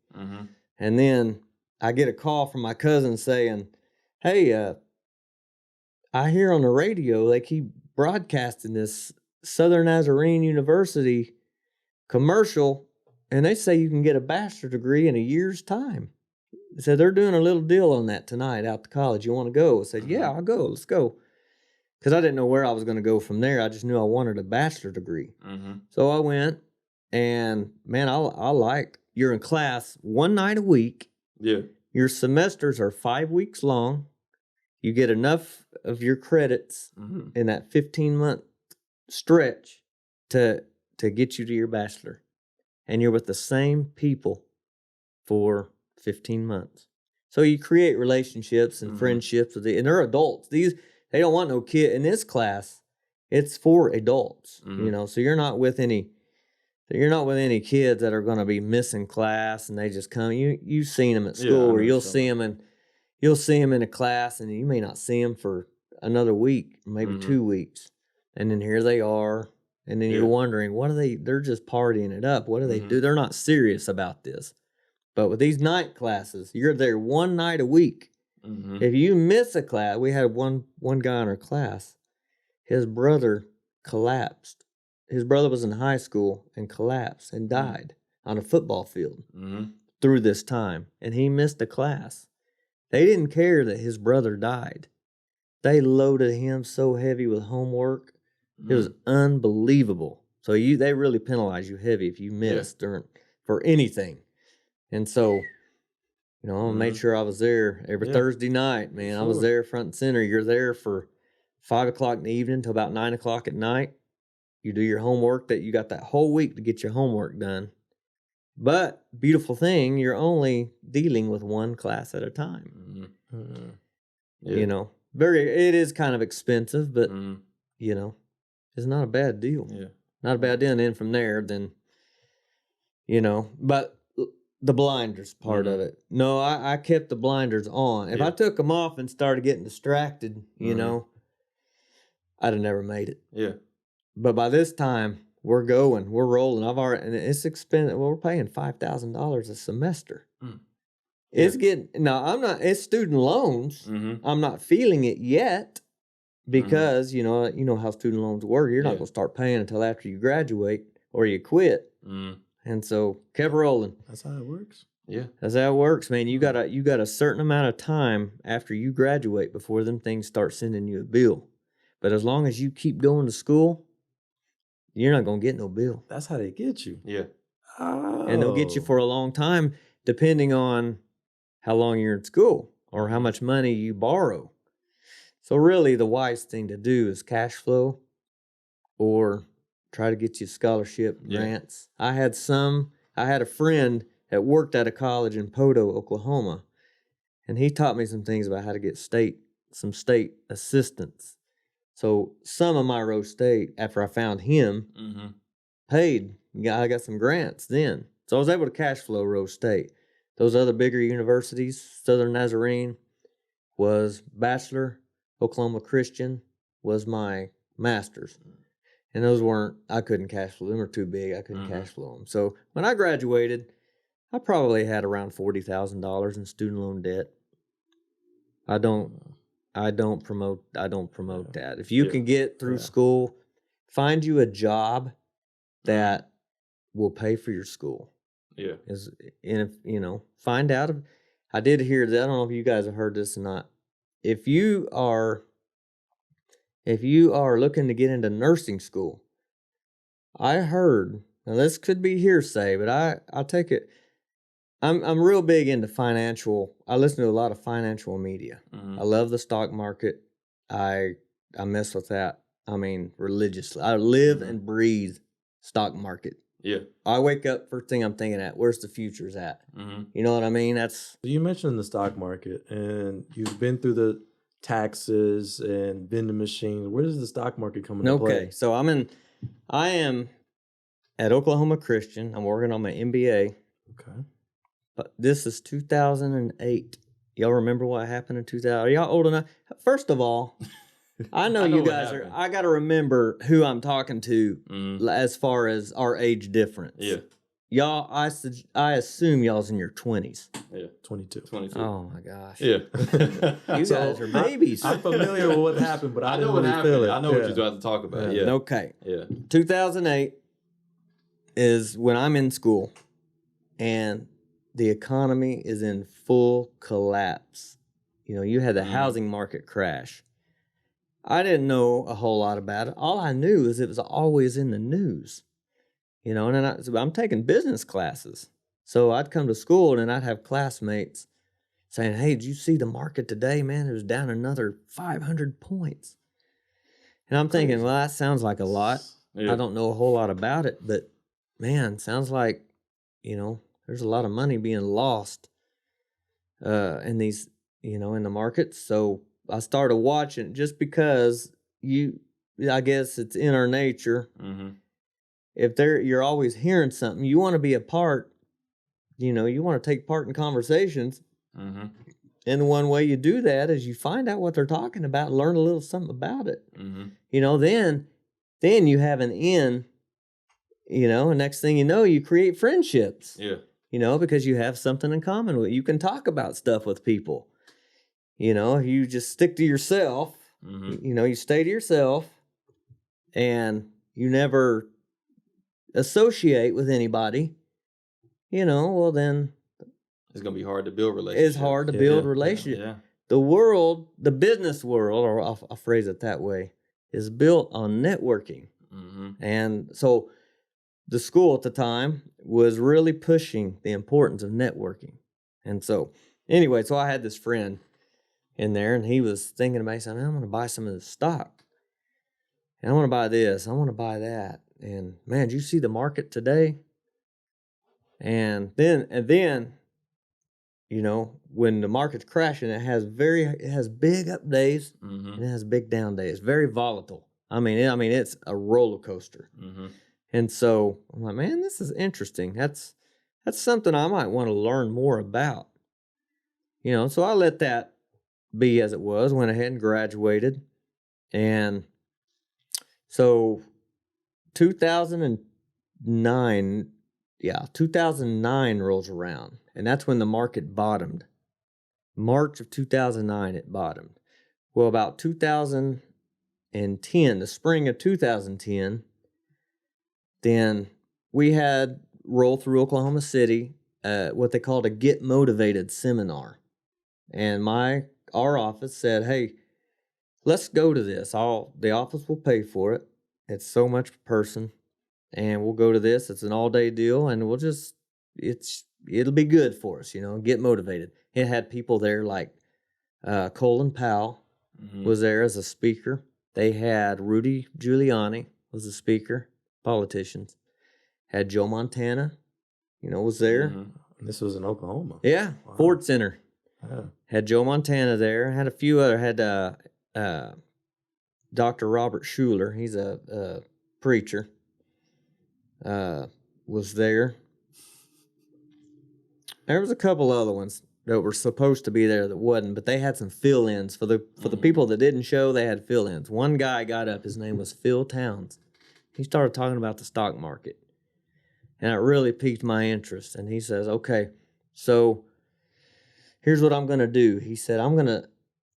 And then I get a call from my cousin saying, hey, I hear on the radio they keep broadcasting this Southern Nazarene University commercial, and they say you can get a bachelor's degree in a year's time. They said they're doing a little deal on that tonight out to college. You want to go? I said, yeah, I'll go. Let's go. Because I didn't know where I was going to go from there. I just knew I wanted a bachelor's degree. So I went, and man, you're in class one night a week. Yeah. Your semesters are 5 weeks long. You get enough of your credits in that 15-month stretch to get you to your bachelor. And you're with the same people for 15 months. So you create relationships and friendships with and they're adults. They don't want no kid in this class. It's for adults, you know. So you're not with any kids that are going to be missing class and they just come. You've seen them at school, or you'll see them in a class, and you may not see them for another week, maybe 2 weeks, and then here they are, and then you're wondering, what are they? They're just partying it up. What do they do? They're not serious about this. But with these night classes, you're there one night a week. If you miss a class, we had one guy in our class. His brother collapsed. His brother was in high school and collapsed and died on a football field through this time, and he missed a class. They didn't care that his brother died. They loaded him so heavy with homework. It was unbelievable. So they really penalize you heavy if you missed for anything. And so, you know, I made sure I was there every Thursday night, man. Sure. I was there front and center. You're there for 5 o'clock in the evening till about 9 o'clock at night. You do your homework. That you got that whole week to get your homework done. But beautiful thing, you're only dealing with one class at a time. You know, it is kind of expensive, but you know, it's not a bad deal. Yeah, not a bad deal. And then from there, you know, but the blinders part of it. No, I kept the blinders on. If I took them off and started getting distracted, you know, I'd have never made it. Yeah. But by this time, we're rolling. And it's expensive. Well, we're paying $5,000 a semester. It's it's student loans. I'm not feeling it yet because, you know how student loans work. You're not going to start paying until after you graduate or you quit. And so kept rolling. That's how it works. Yeah. That's how it works, man. You got a certain amount of time after you graduate before them things start sending you a bill. But as long as you keep going to school, you're not going to get no bill. That's how they get you. Yeah. Oh. And they'll get you for a long time, depending on how long you're in school or how much money you borrow. So really the wise thing to do is cash flow or try to get you scholarship grants. I had a friend that worked at a college in Poto, Oklahoma, and he taught me some things about how to get some state assistance. So some of my Rose State, after I found him, paid. I got some grants then. So I was able to cash flow Rose State. Those other bigger universities, Southern Nazarene was bachelor, Oklahoma Christian was my master's. And those I couldn't cash flow them. They were too big. I couldn't cash flow them. So when I graduated, I probably had around $40,000 in student loan debt. I don't promote that. If you can get through school, find you a job that will pay for your school. Yeah. And if, find out. I did hear that. I don't know if you guys have heard this or not. If you are looking to get into nursing school, I heard, now this could be hearsay, but I take it. I'm real big into financial. I listen to a lot of financial media. I love the stock market. I mess with that. I mean, religiously. I live and breathe stock market. Yeah. I wake up, first thing I'm thinking where's the futures at? You know what I mean? You mentioned the stock market, and you've been through the taxes and vending machines. Where does the stock market come into play? Okay, so I am at Oklahoma Christian. I'm working on my MBA. Okay. But this is 2008. Y'all remember what happened in 2000? Are y'all old enough? First of all, I know you guys are. I got to remember who I'm talking to as far as our age difference. Yeah. Y'all, I assume y'all's in your 20s. Yeah. 22. Oh, my gosh. Yeah. You guys are babies. I'm familiar with what happened, but I know what happened. Feel it. I know what you're about to talk about. Yeah. Okay. Yeah. 2008 is when I'm in school, and the economy is in full collapse. You had the housing market crash. I didn't know a whole lot about it. All I knew is it was always in the news. And then I'm taking business classes. So I'd come to school and I'd have classmates saying, hey, did you see the market today, man? It was down another 500 points. And I'm thinking, well, that sounds like a lot. Yeah. I don't know a whole lot about it, but man, sounds like, there's a lot of money being lost in these, in the markets. So I started watching just because I guess it's in our nature. If you're always hearing something, you want to be a part, you want to take part in conversations. And one way you do that is you find out what they're talking about and learn a little something about it. Then you have an in, and next thing you know, you create friendships. Yeah. Because you have something in common with. You can talk about stuff with people. If you just stick to yourself, you stay to yourself and you never associate with anybody, well then it's going to be hard to build relationships. It's hard to build relationships. Yeah. The business world, or I'll phrase it that way, is built on networking. And so the school at the time was really pushing the importance of networking. And so anyway, so I had this friend in there, and he was thinking about it, saying, I'm going to buy some of this stock. And I want to buy this. I want to buy that. And man, did you see the market today? And then, when the market's crashing, it has big up days and it has big down days. It's very volatile. I mean, it's a roller coaster. And so I'm like, man, this is interesting. That's something I might want to learn more about. So I let that be as it was, went ahead and graduated. And so 2009 rolls around, and that's when the market bottomed. March of 2009, it bottomed. Well, about 2010, the spring of 2010, then we had roll through Oklahoma City what they called a Get Motivated seminar. And our office said, hey, let's go to this. The office will pay for it. It's so much per person. And we'll go to this. It's an all-day deal, and it'll be good for us, get motivated. It had people there like Colin Powell was there as a speaker. They had Rudy Giuliani was a speaker. politicians. Had Joe Montana, was there. Mm-hmm. This was in Oklahoma. Yeah, wow. Ford Center. Yeah. Had Joe Montana there. Had a few other. Had Dr. Robert Schuller. He's a preacher. Was there. There was a couple other ones that were supposed to be there that wasn't, but they had some fill-ins for the people that didn't show. They had fill-ins. One guy got up. His name was Phil Towns. He started talking about the stock market, and it really piqued my interest. And he says, "Okay, so here's what I'm going to do." He said,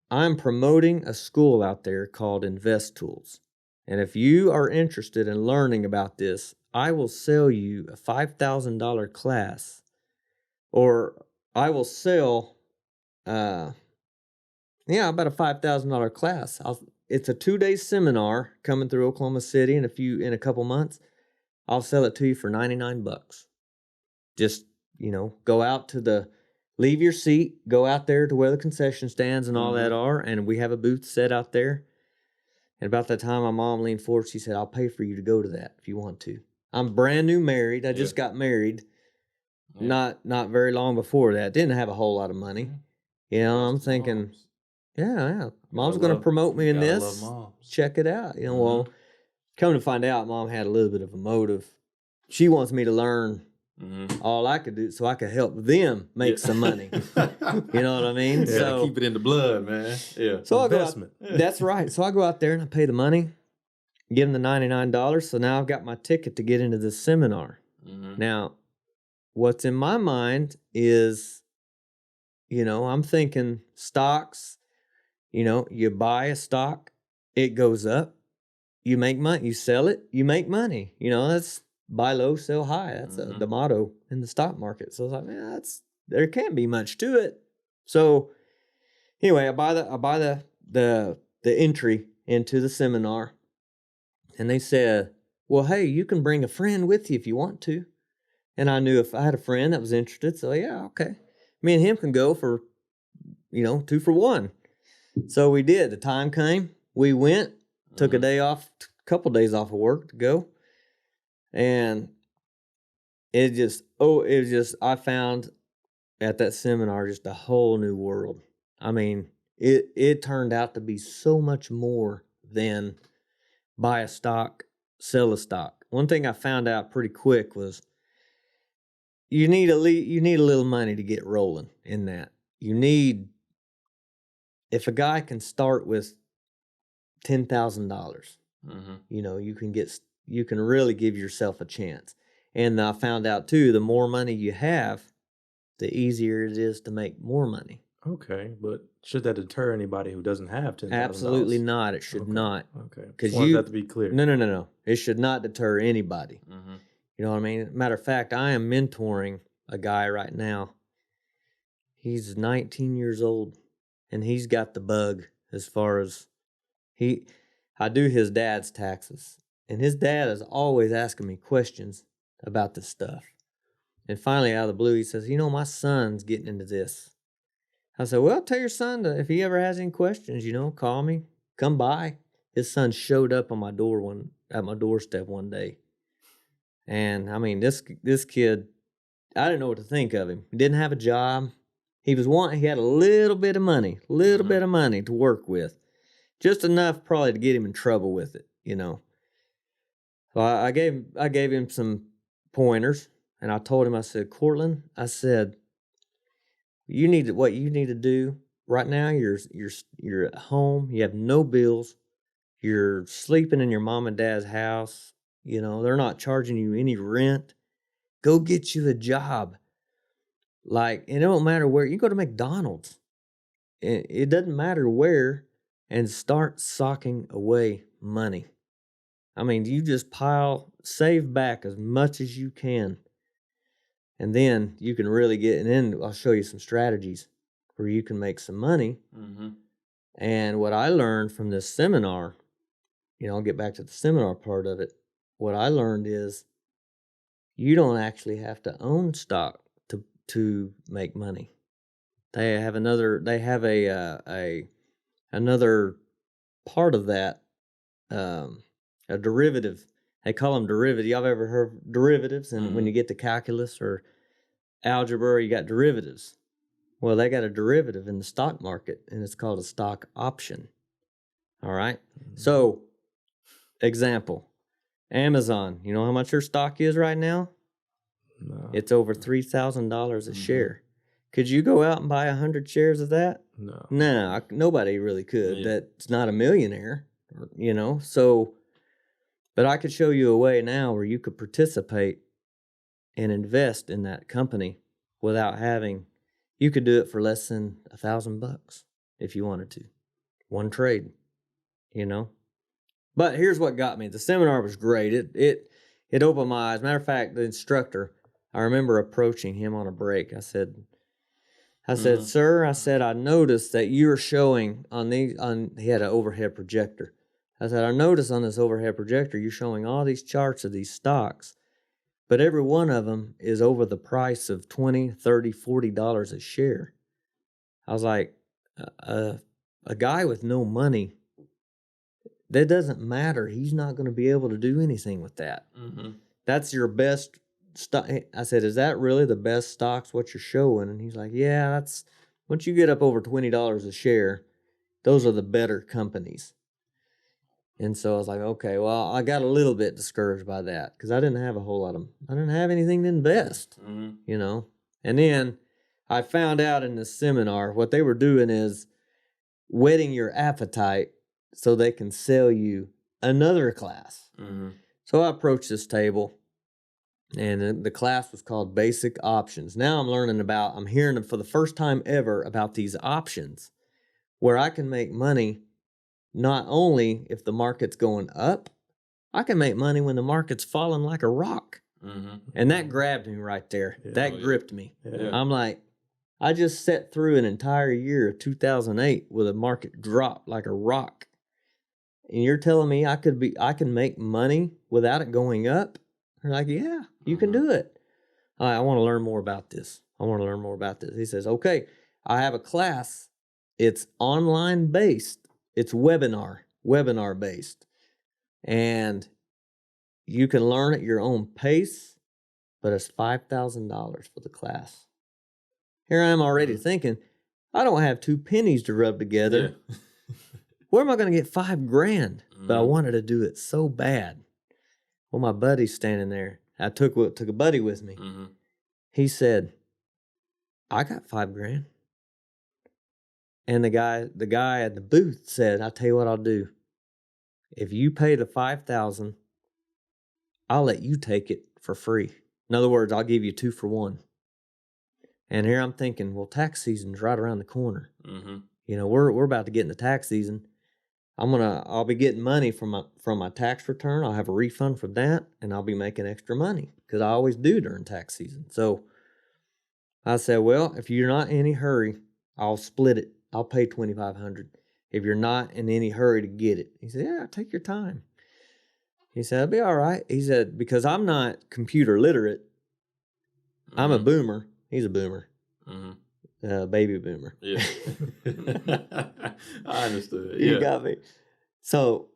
"I'm promoting a school out there called Invest Tools, and if you are interested in learning about this, I will sell you a $5,000 class." Or I will sell, about a $5,000 class. It's a 2-day seminar coming through Oklahoma City in a couple months. I'll sell it to you for $99. Just, go out leave your seat, go out there to where the concession stands and all that are, and we have a booth set out there. And about that time, my mom leaned forward. She said, "I'll pay for you to go to that if you want to." I'm brand new married. I just got married. Yeah. Not very long before that. Didn't have a whole lot of money. I'm thinking, mom's going to promote me in this. Check it out. Well, come to find out, mom had a little bit of a motive. She wants me to learn all I could do so I could help them make some money. You know what I mean? Yeah, so keep it in the blood, man. Yeah. So investment. That's right. So I go out there and I pay the money, give them the $99. So now I've got my ticket to get into this seminar. Now, what's in my mind is, I'm thinking stocks, you buy a stock, it goes up, you make money, you sell it, you make money. That's buy low, sell high. That's the motto in the stock market. So I was like, there can't be much to it. So anyway, I buy the entry into the seminar, and they said, "Well, hey, you can bring a friend with you if you want to." And I knew if I had a friend that was interested, so yeah, okay. Me and him can go for, 2 for 1. So we did. The time came. We went, took a couple days off of work to go. And I found at that seminar just a whole new world. I mean, it turned out to be so much more than buy a stock, sell a stock. One thing I found out pretty quick was, you need a little money to get rolling in that. If a guy can start with $10,000, you can really give yourself a chance. And I found out too, the more money you have, the easier it is to make more money. Okay, but should that deter anybody who doesn't have $10,000? Absolutely not. It should not. Okay, because you have to be clear. No. It should not deter anybody. You know what I mean? Matter of fact, I am mentoring a guy right now. He's 19 years old, and he's got the bug as far as I do his dad's taxes, and his dad is always asking me questions about this stuff. And finally, out of the blue, he says, "My son's getting into this." I said, "Well, tell your son if he ever has any questions, call me, come by." His son showed up on my doorstep one day. And I mean, this kid, I didn't know what to think of him. He didn't have a job. He had a little bit of money to work with. Just enough probably to get him in trouble with it, So I gave him some pointers, and I told him, I said, "Cortland," I said, what you need to do right now, you're at home, you have no bills, you're sleeping in your mom and dad's house, they're not charging you any rent. Go get you a job. Like, it don't matter where. You go to McDonald's. It doesn't matter where, and start socking away money. I mean, you just save back as much as you can. And then you can really get, and then I'll show you some strategies where you can make some money. And what I learned from this seminar, I'll get back to the seminar part of it. What I learned is you don't actually have to own stock to make money. They have another part of that, a derivative They call them derivatives. Y'all ever heard of derivatives? And when you get to calculus or algebra, you got derivatives. Well, they got a derivative in the stock market, and it's called a stock option. All right? So, example, Amazon. You know how much their stock is right now? No. It's over $3,000 a share. Could you go out and buy 100 shares of that? No. No, nobody really could. That's not a millionaire, you know? So, but I could show you a way now where you could participate and invest in that company without having, you could do it for less than $1,000 if you wanted to. One trade, you know? But here's what got me. The seminar was great. It opened my eyes. Matter of fact, the instructor, I remember approaching him on a break. I said, sir, I said, I noticed that you're showing he had an overhead projector. I said, I noticed on this overhead projector, you're showing all these charts of these stocks, but every one of them is over the price of $20, $30, $40 a share. I was like, a guy with no money, that doesn't matter. He's not going to be able to do anything with that. That's your best stock. I said, is that really the best stocks, what you're showing? And he's like, yeah, that's, once you get up over $20 a share, those are the better companies. And so I was like, okay, well, I got a little bit discouraged by that because I didn't have I didn't have anything to invest, you know? And then I found out in this seminar, what they were doing is whetting your appetite so they can sell you another class. So I approached this table, and the class was called Basic Options. Now I'm hearing for the first time ever about these options where I can make money not only if the market's going up, I can make money when the market's falling like a rock. And that grabbed me right there. That gripped me. I'm like, I just sat through an entire year of 2008 with a market drop like a rock. And you're telling me I can make money without it going up? They're like, yeah, you can do it. I want to learn more about this. He says, okay, I have a class. It's online based. It's webinar based. And you can learn at your own pace, but it's $5,000 for the class. Here I am already thinking, I don't have 2 pennies to rub together. Where am I going to get $5,000? But I wanted to do it so bad. Well, my buddy's standing there. I took a buddy with me. He said, I got $5,000. And the guy at the booth said, I'll tell you what I'll do. If you pay the $5,000, I'll let you take it for free. In other words, I'll give you 2 for 1. And here I'm thinking, well, tax season's right around the corner. You know, we're about to get into tax season. I'll be getting money from my tax return. I'll have a refund from that, and I'll be making extra money because I always do during tax season. So I said, well, if you're not in any hurry, I'll split it. I'll pay $2,500 if you're not in any hurry to get it. He said, yeah, take your time. He said, it'll be all right. He said, because I'm not computer literate. I'm a boomer. He's a boomer. Baby boomer. Yeah. I understood. You got me. So,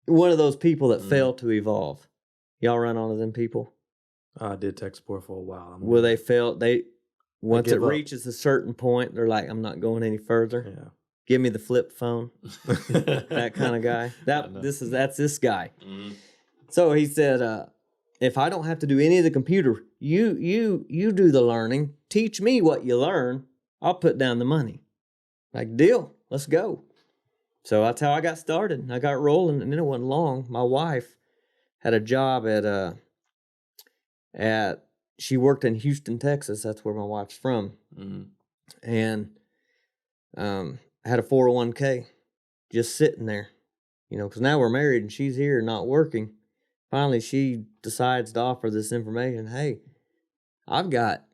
one of those people that fail to evolve. Y'all run onto them people? I did tech support for a while. Once it reaches a certain point, they're like, I'm not going any further. Yeah. Give me the flip phone. That kind of guy. That's this guy. So he said, if I don't have to do any of the computer, you do the learning. Teach me what you learn. I'll put down the money. Like, deal. Let's go. So that's how I got started. I got rolling, and then it wasn't long. My wife had a job she worked in Houston, Texas. That's where my wife's from. And had a 401k just sitting there, you know, because now we're married and she's here not working. Finally, she decides to offer this information. Hey, I've got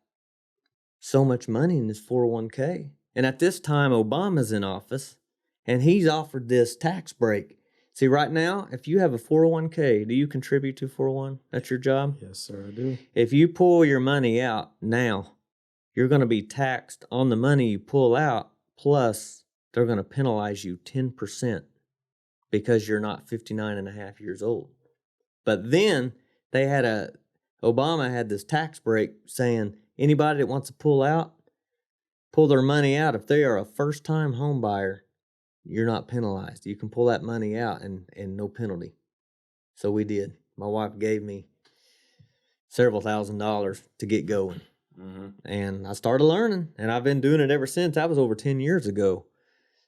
so much money in this 401k. And at this time, Obama's in office, and he's offered this tax break. See, right now, if you have a 401k, do you contribute to 401? That's your job? Yes, sir, I do. If you pull your money out now, you're going to be taxed on the money you pull out, plus they're going to penalize you 10% because you're not 59 and a half years old. But then Obama had this tax break saying anybody that wants to pull their money out. If they are a first-time home buyer, you're not penalized. You can pull that money out and no penalty. So we did. My wife gave me several $1,000s to get going. Mm-hmm. And I started learning, and I've been doing it ever since. That was over 10 years ago.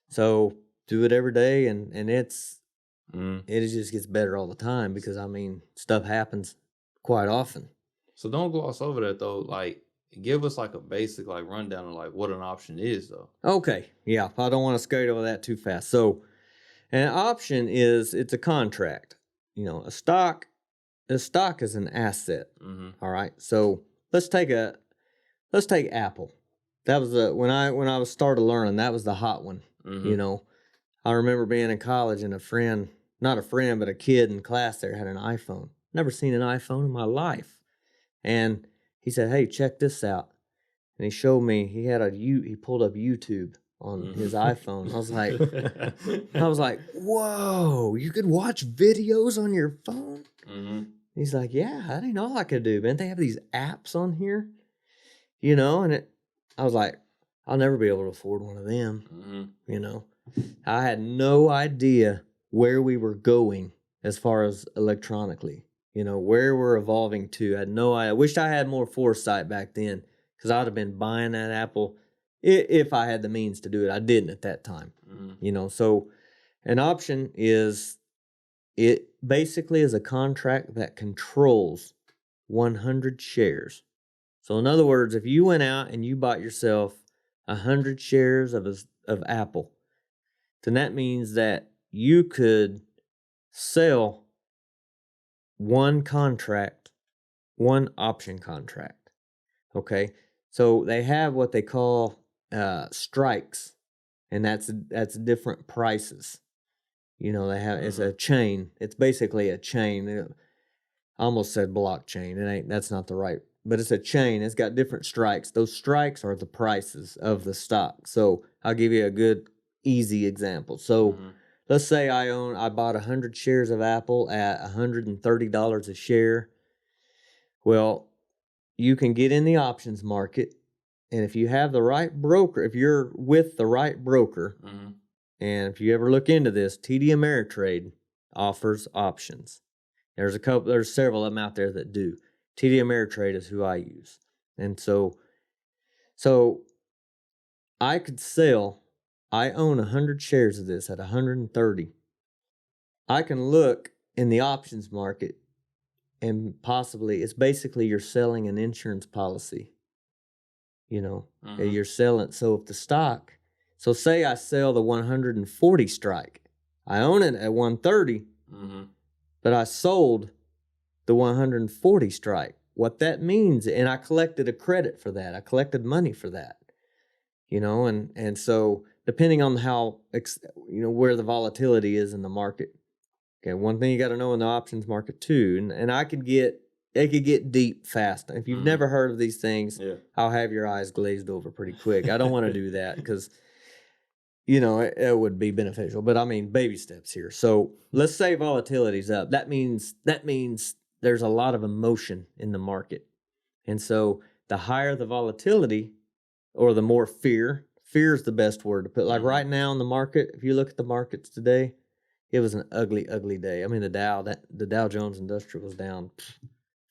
So do it every day, and it just gets better all the time because, I mean, stuff happens quite often. So don't gloss over that, though. Like, give us like a basic like rundown of like what an option is, though. Okay. Yeah. I don't want to skate over that too fast. So an option it's a contract. You know, a stock is an asset. Mm-hmm. All right. So let's take Apple. That was when I was started learning, that was the hot one. Mm-hmm. You know, I remember being in college and not a friend, but a kid in class there had an iPhone. Never seen an iPhone in my life. And he said, "Hey, check this out." And he showed me, he pulled up YouTube on his iPhone. I was like, whoa, you could watch videos on your phone? Mm-hmm. He's like, yeah, that ain't all I could do, man. They have these apps on here, you know, and I was like, I'll never be able to afford one of them. Mm-hmm. You know, I had no idea where we were going as far as electronically, you know, where we're evolving to. I had no idea. I wished I had more foresight back then, because I'd have been buying that Apple if I had the means to do it. I didn't at that time. Mm-hmm. You know, so an option it basically is a contract that controls 100 shares. So in other words, if you went out and you bought yourself 100 shares of Apple, then that means that you could sell one option contract. Okay? So they have what they call strikes, and that's different prices. You know, they have it's a chain. It's basically a chain. I almost said blockchain. That's not the right, but it's a chain. It's got different strikes. Those strikes are the prices of the stock. So I'll give you a good, easy example. So let's say I bought 100 shares of Apple at $130 a share. Well, you can get in the options market, and if you have the right broker, if you're with the right broker, and if you ever look into this, TD Ameritrade offers options. There's several of them out there that do. TD Ameritrade is who I use. And so I own 100 shares of this at 130. I can look in the options market, and possibly it's basically you're selling an insurance policy. You know, you're selling. So if the stock, so say I sell the 140 strike, I own it at 130, but I sold the 140 strike. What that means, and I collected a credit for that. I collected money for that. You know, and so depending on how, where the volatility is in the market. Okay, one thing you got to know in the options market too, and it could get deep fast. If you've never heard of these things, I'll have your eyes glazed over pretty quick. I don't want to do that because, it would be beneficial. But I mean, baby steps here. So let's say volatility's up. That means there's a lot of emotion in the market. And so the higher the volatility or the more fear is the best word to put. Like right now in the market, if you look at the markets today, it was an ugly, ugly day. I mean, the Dow Jones Industrial was down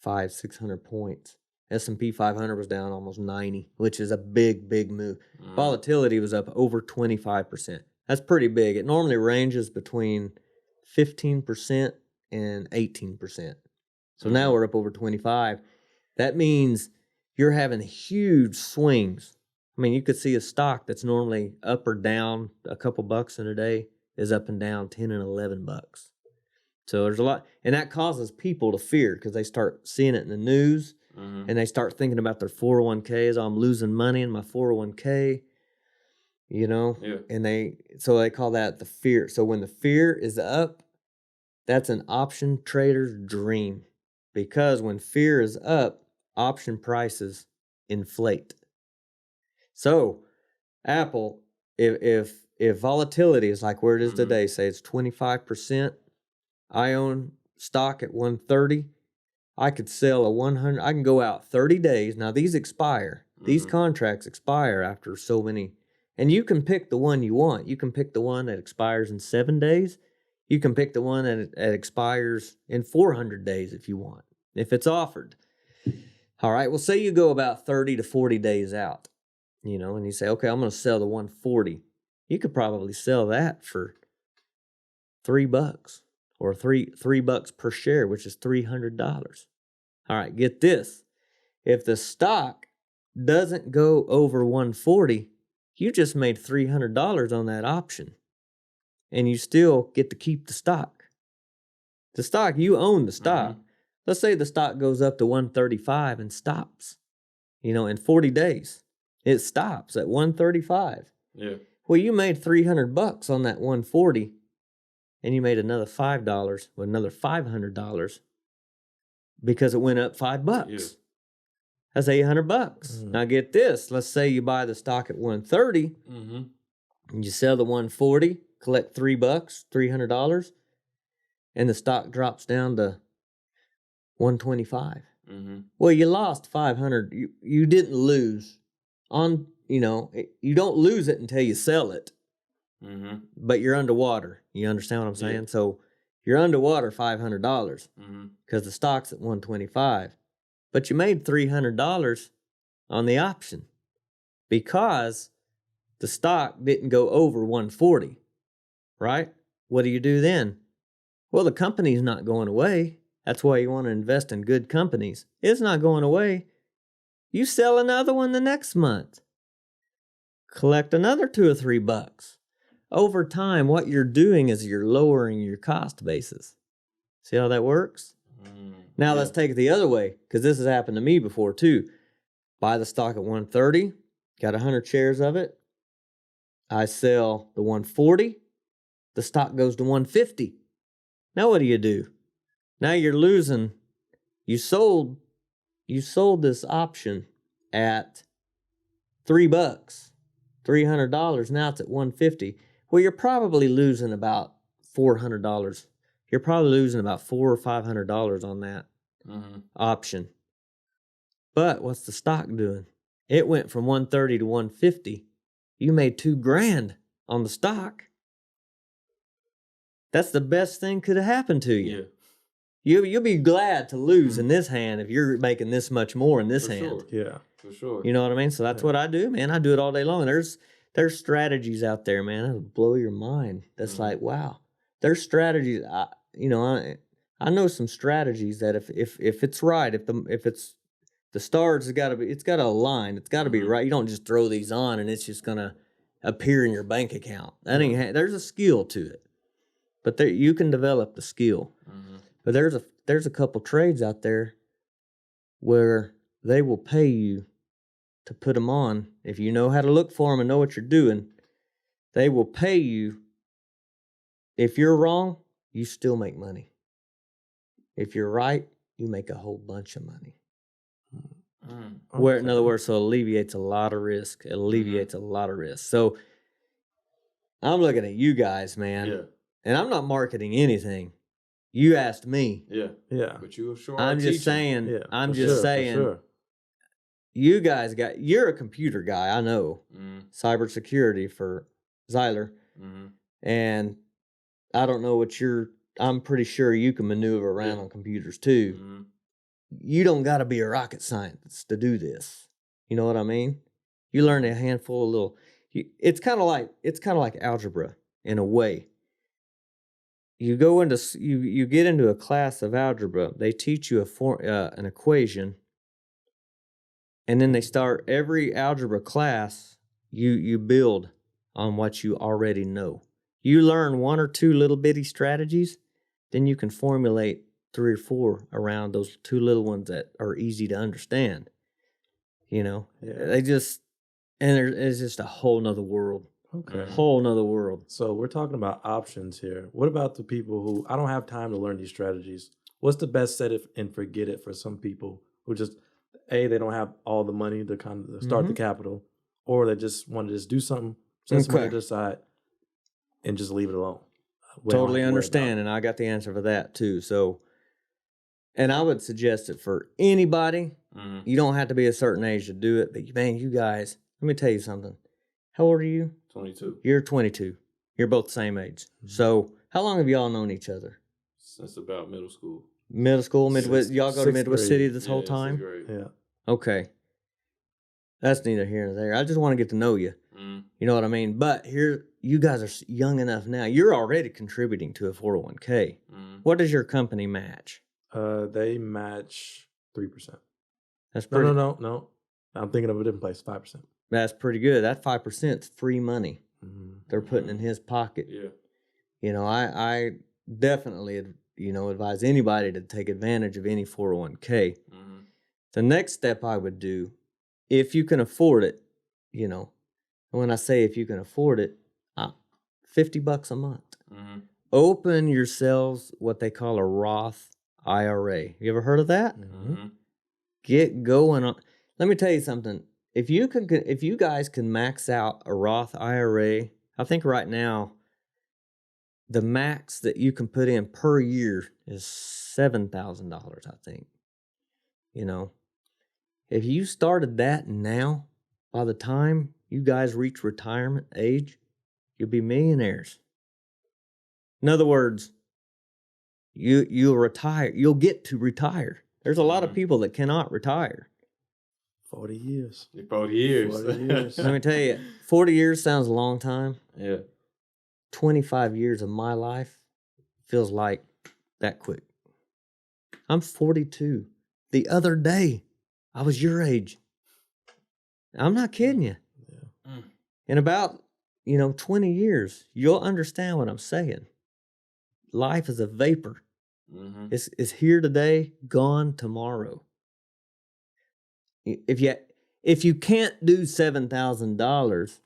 500-600 points. S&P 500 was down almost 90, which is a big, big move. Volatility was up over 25%. That's pretty big. It normally ranges between 15% and 18%. So now we're up over 25. That means you're having huge swings. I mean, you could see a stock that's normally up or down a couple bucks in a day is up and down 10 and 11 bucks. So there's a lot, and that causes people to fear because they start seeing it in the news, and they start thinking about their 401ks. I'm losing money in my 401k, and they call that the fear. So when the fear is up, that's an option trader's dream, because when fear is up, option prices inflate. So Apple, if volatility is like where it is today, say it's 25%, I own stock at 130, I could sell a 100. I can go out 30 days. Now these expire. These contracts expire after so many. And you can pick the one you want. You can pick the one that expires in 7 days. You can pick the one that expires in 400 days if you want, if it's offered. All right, well, say you go about 30 to 40 days out, you know, and you say, okay, I'm going to sell the 140. You could probably sell that for $3 or $3 per share, which is $300. All right, get this. If the stock doesn't go over 140, you just made $300 on that option, and you still get to keep the stock. The stock, you own the stock. Let's say the stock goes up to 135 and stops, you know, in 40 days. It stops at 135. Yeah. Well, you made $300 on that 140, and you made another $5 with another $500 because it went up $5. Yeah. That's $800. Now get this. Let's say you buy the stock at 130, and you sell the 140, collect $3, $300, and the stock drops down to 125. Well, you lost 500. You didn't lose on, you know, you don't lose it until you sell it. But you're underwater. You understand what I'm saying? Yeah. So you're underwater $500 because the stock's at 125. But you made $300 on the option because the stock didn't go over 140, right? What do you do then? Well, the company's not going away. That's why you want to invest in good companies. It's not going away. You sell another one the next month. Collect another $2 or $3. Over time, what you're doing is you're lowering your cost basis. See how that works? Now let's take it the other way, because this has happened to me before too. Buy the stock at 130, got 100 shares of it. I sell the 140, the stock goes to 150. Now what do? Now you're losing. You sold this option at $3, $300. Now it's at 150. Well, you're probably losing about $400. You're probably losing about $400 or $500 on that option. But what's the stock doing? It went from 130 to 150. You made $2,000 on the stock. That's the best thing could have happened to you. Yeah. You'll be glad to lose in this hand if you're making this much more in this hand. Sure. Yeah, for sure. You know what I mean? So that's what I do, man. I do it all day long. There's strategies out there, man. That'll blow your mind. That's like, wow. There's strategies. I know some strategies that if it's right, if it's the stars, it's got to align. It's got to be right. You don't just throw these on and it's just gonna appear in your bank account. That ain't. There's a skill to it, but you can develop the skill. But there's a couple trades out there where they will pay you to put them on. If you know how to look for them and know what you're doing, they will pay you. If you're wrong, you still make money. If you're right, you make a whole bunch of money. Where, in other words, so it alleviates a lot of risk. It alleviates a lot of risk. So I'm looking at you guys, man, and I'm not marketing anything. You asked me. Yeah. But you sure I'm just saying. Yeah, I'm just saying. Sure. You guys you're a computer guy, I know. Cybersecurity for Zyler. And I don't know I'm pretty sure you can maneuver around on computers too. You don't got to be a rocket scientist to do this. You know what I mean? You learn a handful of little. It's kind of like algebra in a way. You go into you get into a class of algebra. They teach you an equation, and then they start every algebra class. You build on what you already know. You learn one or two little bitty strategies, then you can formulate 3 or 4 around those 2 little ones that are easy to understand. You know, it's just a whole nother world. Okay. Whole nother world. So we're talking about options here. What about the people who, I don't have time to learn these strategies? What's the best set it and forget it for some people who just, they don't have all the money to kind of start the capital, or they just want to just do something, set some money to the side, and just leave it alone? Totally understand, and I got the answer for that too. So And I would suggest it for anybody. You don't have to be a certain age to do it. But, man, you guys, let me tell you something. How old are you? 22. You're 22. You're both the same age. So how long have y'all known each other? Since about middle school. Middle school, Midwest. Y'all go to Midwest City this whole time? 6th grade. Yeah. Okay. That's neither here nor there. I just want to get to know you. You know what I mean? But here, you guys are young enough now. You're already contributing to a 401k. What does your company match? They match 3%. That's pretty. No. I'm thinking of a different place. 5%. That's pretty good. That 5% is free money they're putting in his pocket. Yeah. You know, I definitely, advise anybody to take advantage of any 401k. The next step I would do, if you can afford it, when I say if you can afford it, $50 a month. Open yourselves what they call a Roth IRA. You ever heard of that? Get going on. Let me tell you something. If you guys can max out a Roth IRA, I think right now the max that you can put in per year is $7,000. I think. If you started that now, by the time you guys reach retirement age, you'll be millionaires. In other words, you'll retire. You'll get to retire. There's a lot of people that cannot retire. 40 years. 40 years. 40 years. Let me tell you, 40 years sounds a long time. Yeah. 25 years of my life feels like that quick. I'm 42. The other day, I was your age. I'm not kidding you. Yeah. In about, 20 years, you'll understand what I'm saying. Life is a vapor. It's here today, gone tomorrow. If you can't do $7,000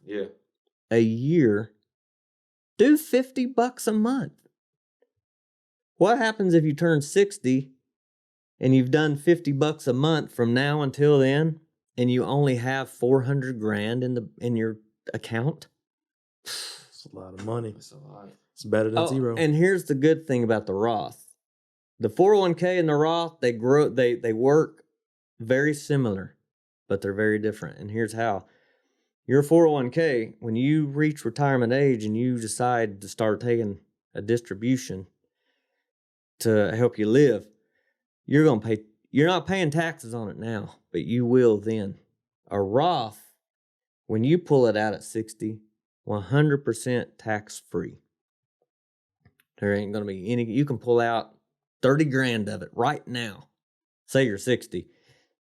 a year, do $50 a month. What happens if you turn 60 and you've done $50 a month from now until then, and you only have $400,000 in your account? It's a lot of money. It's a lot. It's better than zero. And here's the good thing about the Roth. The 401k and the Roth, they work very similar, but they're very different. And here's how. Your 401k, when you reach retirement age and you decide to start taking a distribution to help you live, you're not paying taxes on it now, but you will then. A Roth, when you pull it out at 60, 100% tax-free. There ain't going to be any, you can pull out $30,000 of it right now. Say you're 60.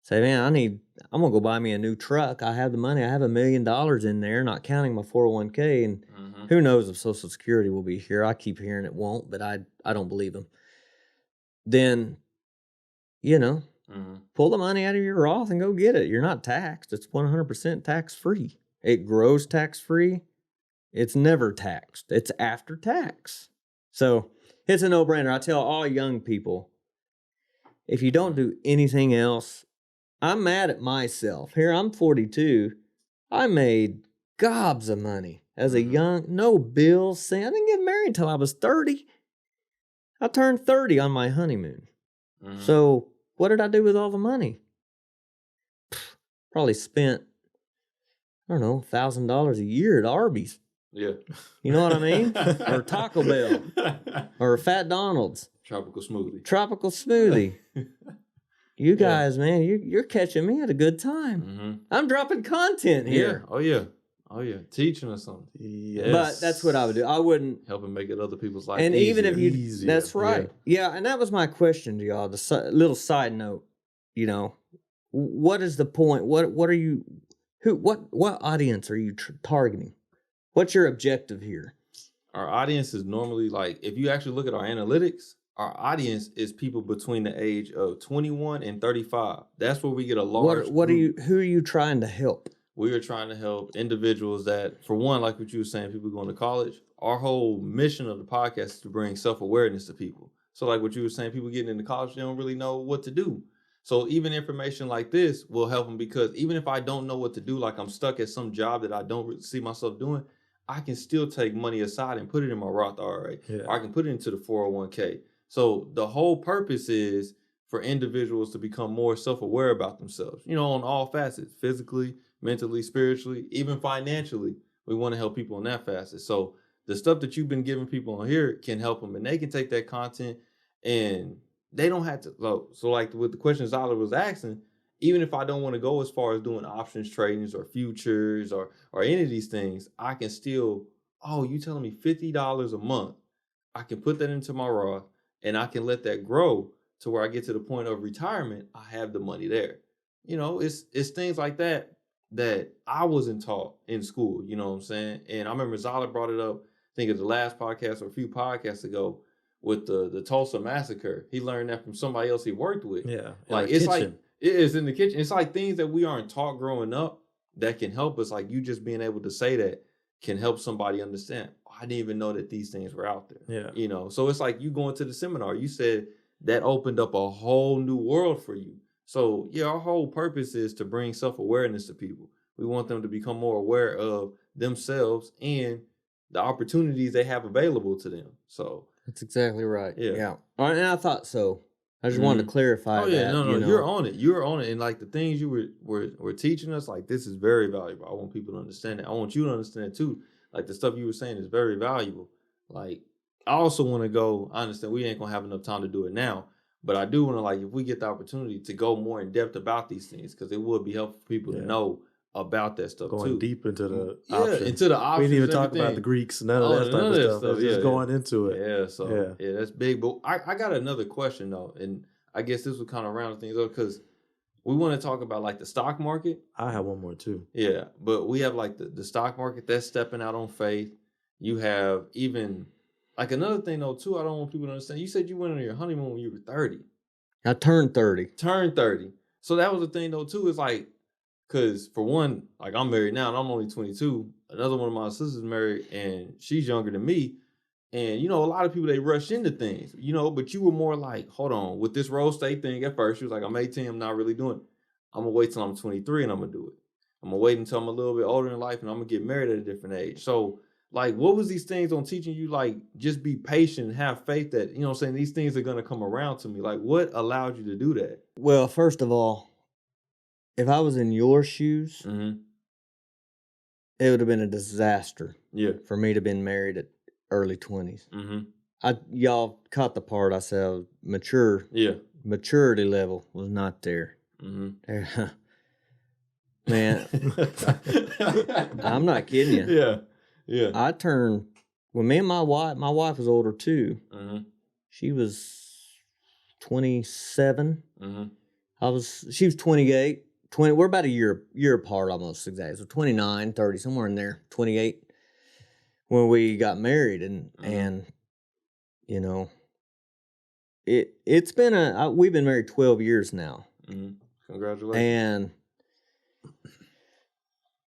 Say, man, I'm going to go buy me a new truck. I have the money. I have $1 million in there, not counting my 401k. And who knows if Social Security will be here. I keep hearing it won't, but I don't believe them. Then, pull the money out of your Roth and go get it. You're not taxed. It's 100% tax-free. It grows tax-free. It's never taxed. It's after tax. So it's a no-brainer. I tell all young people, if you don't do anything else, I'm mad at myself. Here, I'm 42. I made gobs of money as a young, no bills. I didn't get married until I was 30. I turned 30 on my honeymoon. So what did I do with all the money? Probably spent, I don't know, $1,000 a year at Arby's. Yeah. You know what I mean? Or Taco Bell. Or Fat Donald's. Tropical smoothie. You guys, man, you're catching me at a good time. I'm dropping content here. Yeah. Oh yeah. Teaching us something. Yes. But that's what I would do. I wouldn't. Helping make it other people's life and easier. even if you, Easier. that's right. Yeah, and that was my question to y'all. The little side note, what is the point? What are you, what audience are you targeting? What's your objective here? Our audience is normally if you actually look at our analytics, our audience is people between the age of 21 and 35. That's where we get a large group. Who are you trying to help? We are trying to help individuals that, for one, like what you were saying, people going to college. Our whole mission of the podcast is to bring self-awareness to people. So like what you were saying, people getting into college, they don't really know what to do. So even information like this will help them, because even if I don't know what to do, like I'm stuck at some job that I don't really see myself doing, I can still take money aside and put it in my Roth IRA. Or I can put it into the 401k. So the whole purpose is for individuals to become more self-aware about themselves, you know, on all facets, physically, mentally, spiritually, even financially. We want to help people in that facet. So the stuff that you've been giving people on here can help them, and they can take that content and they don't have to. So like with the question Zyler was asking, even if I don't want to go as far as doing options tradings or futures or any of these things, I can still, oh, you telling me $50 a month, I can put that into my Roth and I can let that grow to where I get to the point of retirement, I have the money there. You know, it's things like that that I wasn't taught in school, you know what I'm saying? And I remember Zyler brought it up, I think it was the last podcast or a few podcasts ago, with the Tulsa massacre. He learned that from somebody else he worked with. Yeah. Like it's like it is in the kitchen. It's like things that we aren't taught growing up that can help us. Like you just being able to say that can help somebody understand. Oh, I didn't even know that these things were out there. Yeah. You know, so it's like you going to the seminar. You said that opened up a whole new world for you. So yeah, our whole purpose is to bring self-awareness to people. We want them to become more aware of themselves and the opportunities they have available to them. So that's exactly right. Yeah. And I thought so. I just wanted to clarify that. Oh yeah, no, you know? you're on it. You're on it. And like the things you were teaching us, like this is very valuable. I want people to understand it. I want you to understand it too. Like the stuff you were saying is very valuable. Like I also want to go, I understand we ain't gonna have enough time to do it now, but I do want to, like, if we get the opportunity to go more in depth about these things, because it would be helpful for people to know about that stuff going too. Deep into the options. Into the options. We didn't even talk about the Greeks, none of that type of stuff. It's just going into it. Yeah, so yeah, that's big. But I got another question though, and I guess this would kind of round things up because we want to talk about like the stock market. I have one more too. Yeah, but we have like the stock market that's stepping out on faith. You have even like another thing though too. I don't want people to understand. You said you went on your honeymoon when you were 30. I turned 30. Turned 30. So that was the thing though too. Is like, because for one, like I'm married now and I'm only 22. Another one of my sisters is married and she's younger than me. And, you know, a lot of people, they rush into things, you know, but you were more like, hold on, with this role state thing at first, she was like, I'm 18, I'm not really doing it. I'm going to wait till I'm 23 and I'm going to do it. I'm going to wait until I'm a little bit older in life and I'm going to get married at a different age. So, like, what was these things on teaching you, like, just be patient and have faith that, you know what I'm saying, these things are going to come around to me? Like, what allowed you to do that? Well, first of all, if I was in your shoes, it would have been a disaster for me to have been married at early 20s. Y'all caught the part I said mature. Yeah. Maturity level was not there. Man, I'm not kidding you. Yeah. I turned, when me and my wife was older too. She was 27. She was 28. 20, we're about a year apart almost exactly. So 29, 30, somewhere in there, 28. When we got married and you know, it's been we've been married 12 years now. Congratulations.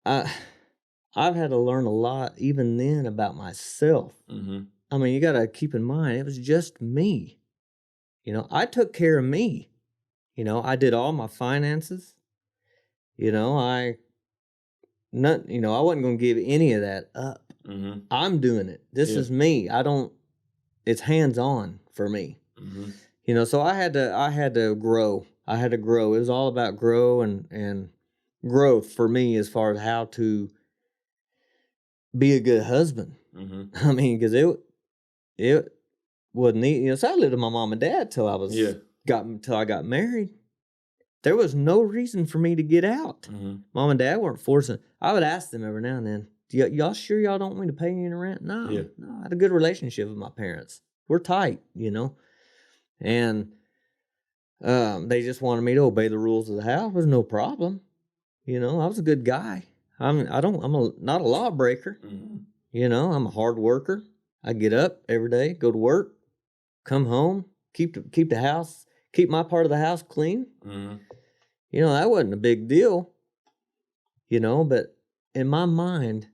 And I've had to learn a lot even then about myself. I mean, you got to keep in mind, it was just me. You know, I took care of me. You know, I did all my finances. You know, I wasn't going to give any of that up. I'm doing it. This is me. It's hands-on for me. You know, so I had to grow. I had to grow. It was all about grow and growth for me as far as how to be a good husband. I mean, because it wasn't easy. You know, so I lived with my mom and dad till I got married. There was no reason for me to get out. Mom and dad weren't forcing. I would ask them every now and then, y'all sure y'all don't want me to pay any rent? No, I had a good relationship with my parents. We're tight, you know. And they just wanted me to obey the rules of the house. There was no problem. You know, I was a good guy. I'm not a lawbreaker. You know, I'm a hard worker. I get up every day, go to work, come home, keep the house, keep my part of the house clean. You know, that wasn't a big deal. You know, but in my mind,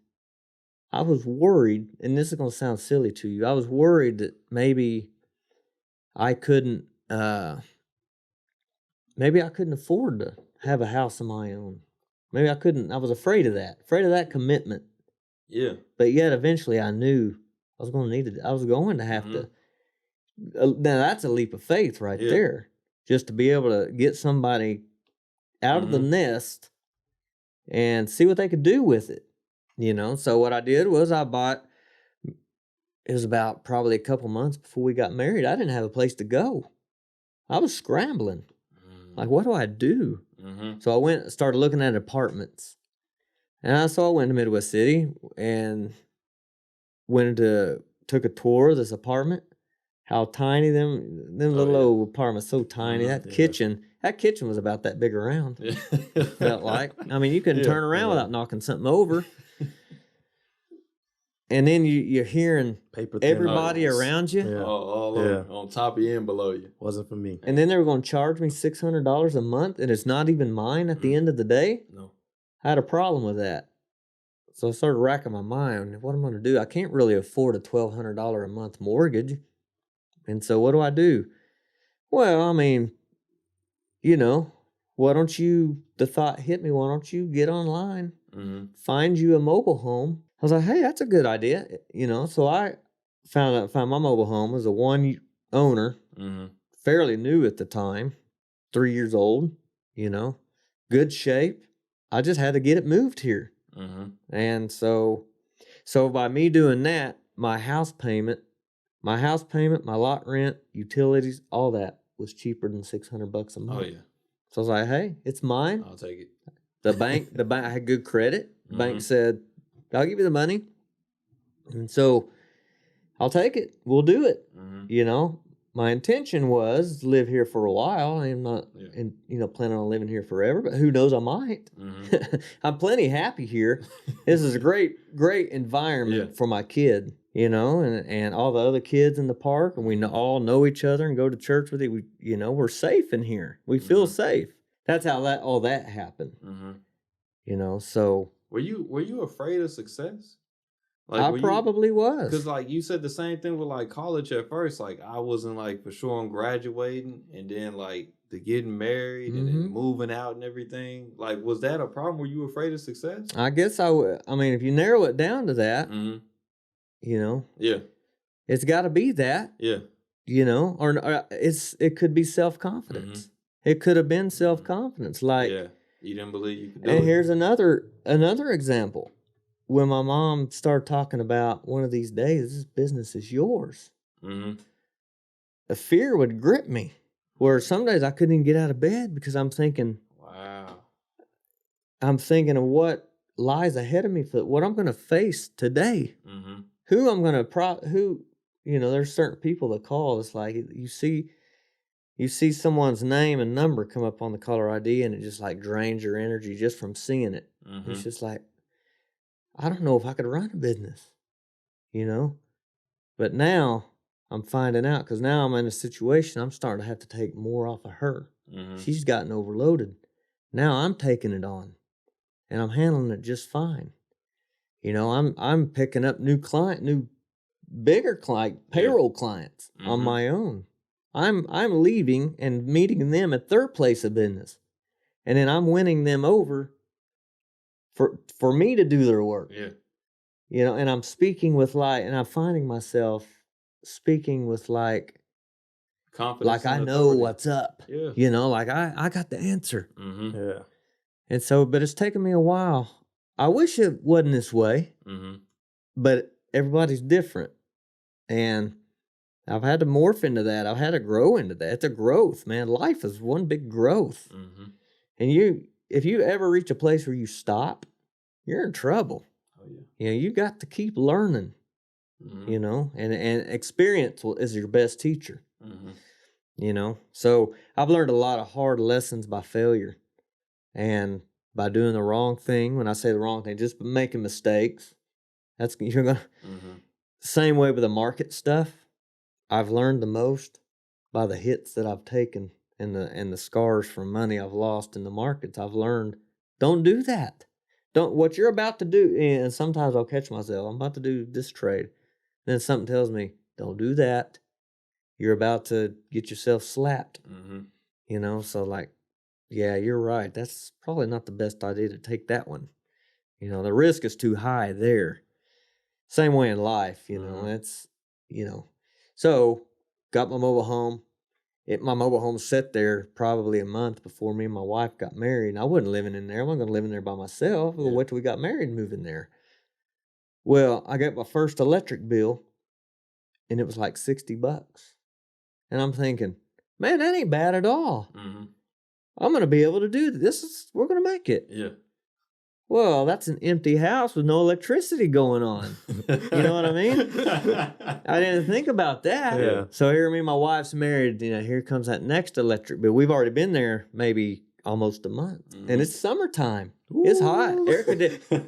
I was worried, and this is going to sound silly to you. I was worried that maybe I couldn't afford to have a house of my own. Maybe I couldn't. I was afraid of that commitment. Yeah. But yet eventually I knew I was going to need it. I was going to have to. Now that's a leap of faith right there. just to be able to get somebody out of the nest and see what they could do with it, you know? So what I did was I bought, it was about probably a couple months before we got married. I didn't have a place to go. I was scrambling. Like, what do I do? So I went, started looking at apartments. And I went to Midwest City and took a tour of this apartment. How tiny them little old apartments, so tiny. That kitchen was about that big around. Felt like. I mean, you couldn't turn around without knocking something over. And then you're hearing everybody around you. All on top of you and below you. Wasn't for me. And then they were going to charge me $600 a month, and it's not even mine at the end of the day. No. I had a problem with that. So I started racking my mind, what I'm going to do. I can't really afford a $1,200 a month mortgage. And so what do I do? Well, I mean, you know, the thought hit me, why don't you get online, find you a mobile home? I was like, hey, that's a good idea. You know, so I found my mobile home. It was a one owner, fairly new at the time, 3 years old, you know, good shape. I just had to get it moved here. And so by me doing that, my house payment, my lot rent, utilities, all that was cheaper than $600 a month. Oh yeah. So I was like, hey, it's mine. I'll take it. The bank, I had good credit. The bank said, I'll give you the money. And so I'll take it. We'll do it. You know, my intention was live here for a while. I'm not, planning on living here forever, but who knows, I might. I'm plenty happy here. This is a great environment for my kid, you know, and all the other kids in the park, and we all know each other and go to church with it. We're safe in here. We feel safe. That's how all that happened. You know, so. Were you afraid of success? Like, I probably was. Because, like, you said the same thing with, like, college at first. Like, I wasn't, like, for sure on graduating and then, like, the getting married and then moving out and everything. Like, was that a problem? Were you afraid of success? I guess I would. I mean, if you narrow it down to that, you know. Yeah. It's got to be that. Yeah. You know, or it could be self-confidence. It could have been self-confidence. Like, yeah. You didn't believe you could do it. And here's another example. When my mom started talking about one of these days, this business is yours. The fear would grip me, where some days I couldn't even get out of bed because I'm thinking, wow. I'm thinking of what lies ahead of me, for what I'm going to face today. Who I'm going to, there's certain people that call. It's like you see someone's name and number come up on the caller ID, and it just like drains your energy just from seeing it. It's just like, I don't know if I could run a business, you know? But now I'm finding out, because now I'm in a situation, I'm starting to have to take more off of her. She's gotten overloaded. Now I'm taking it on, and I'm handling it just fine. You know, I'm picking up new bigger client, payroll clients on my own. I'm leaving and meeting them at their place of business, and then I'm winning them over for me to do their work. Yeah. You know, and I'm speaking with and I'm finding myself speaking with confidence, like I know what's up. Yeah. You know, like I got the answer. Yeah. And so, but it's taken me a while. I wish it wasn't this way, but everybody's different. And I've had to morph into that. I've had to grow into that. It's a growth, man. Life is one big growth. And if you ever reach a place where you stop, you're in trouble. Oh, yeah. You know, you got to keep learning, you know, and experience is your best teacher, you know. So I've learned a lot of hard lessons by failure and by doing the wrong thing. When I say the wrong thing, just making mistakes. You're going to, same way with the market stuff. I've learned the most by the hits that I've taken and the scars from money I've lost in the markets. I've learned, don't do that. What you're about to do, and sometimes I'll catch myself, I'm about to do this trade. Then something tells me, don't do that. You're about to get yourself slapped. You know, so like, yeah, you're right. That's probably not the best idea to take that one. You know, the risk is too high there. Same way in life, you know, it's, you know. So, got my mobile home. my mobile home sat there probably a month before me and my wife got married. And I wasn't living in there. I wasn't going to live in there by myself. We'll wait till we got married and move in there. Well, I got my first electric bill, and it was like $60. And I'm thinking, man, that ain't bad at all. Mm-hmm. I'm going to be able to do this. We're going to make it. Yeah. Well, that's an empty house with no electricity going on. You know what I mean? I didn't think about that. Yeah. So here me and my wife's married. Here comes that next electric bill. We've already been there maybe almost a month. Mm-hmm. And it's summertime. Ooh. It's hot. Air conditioning.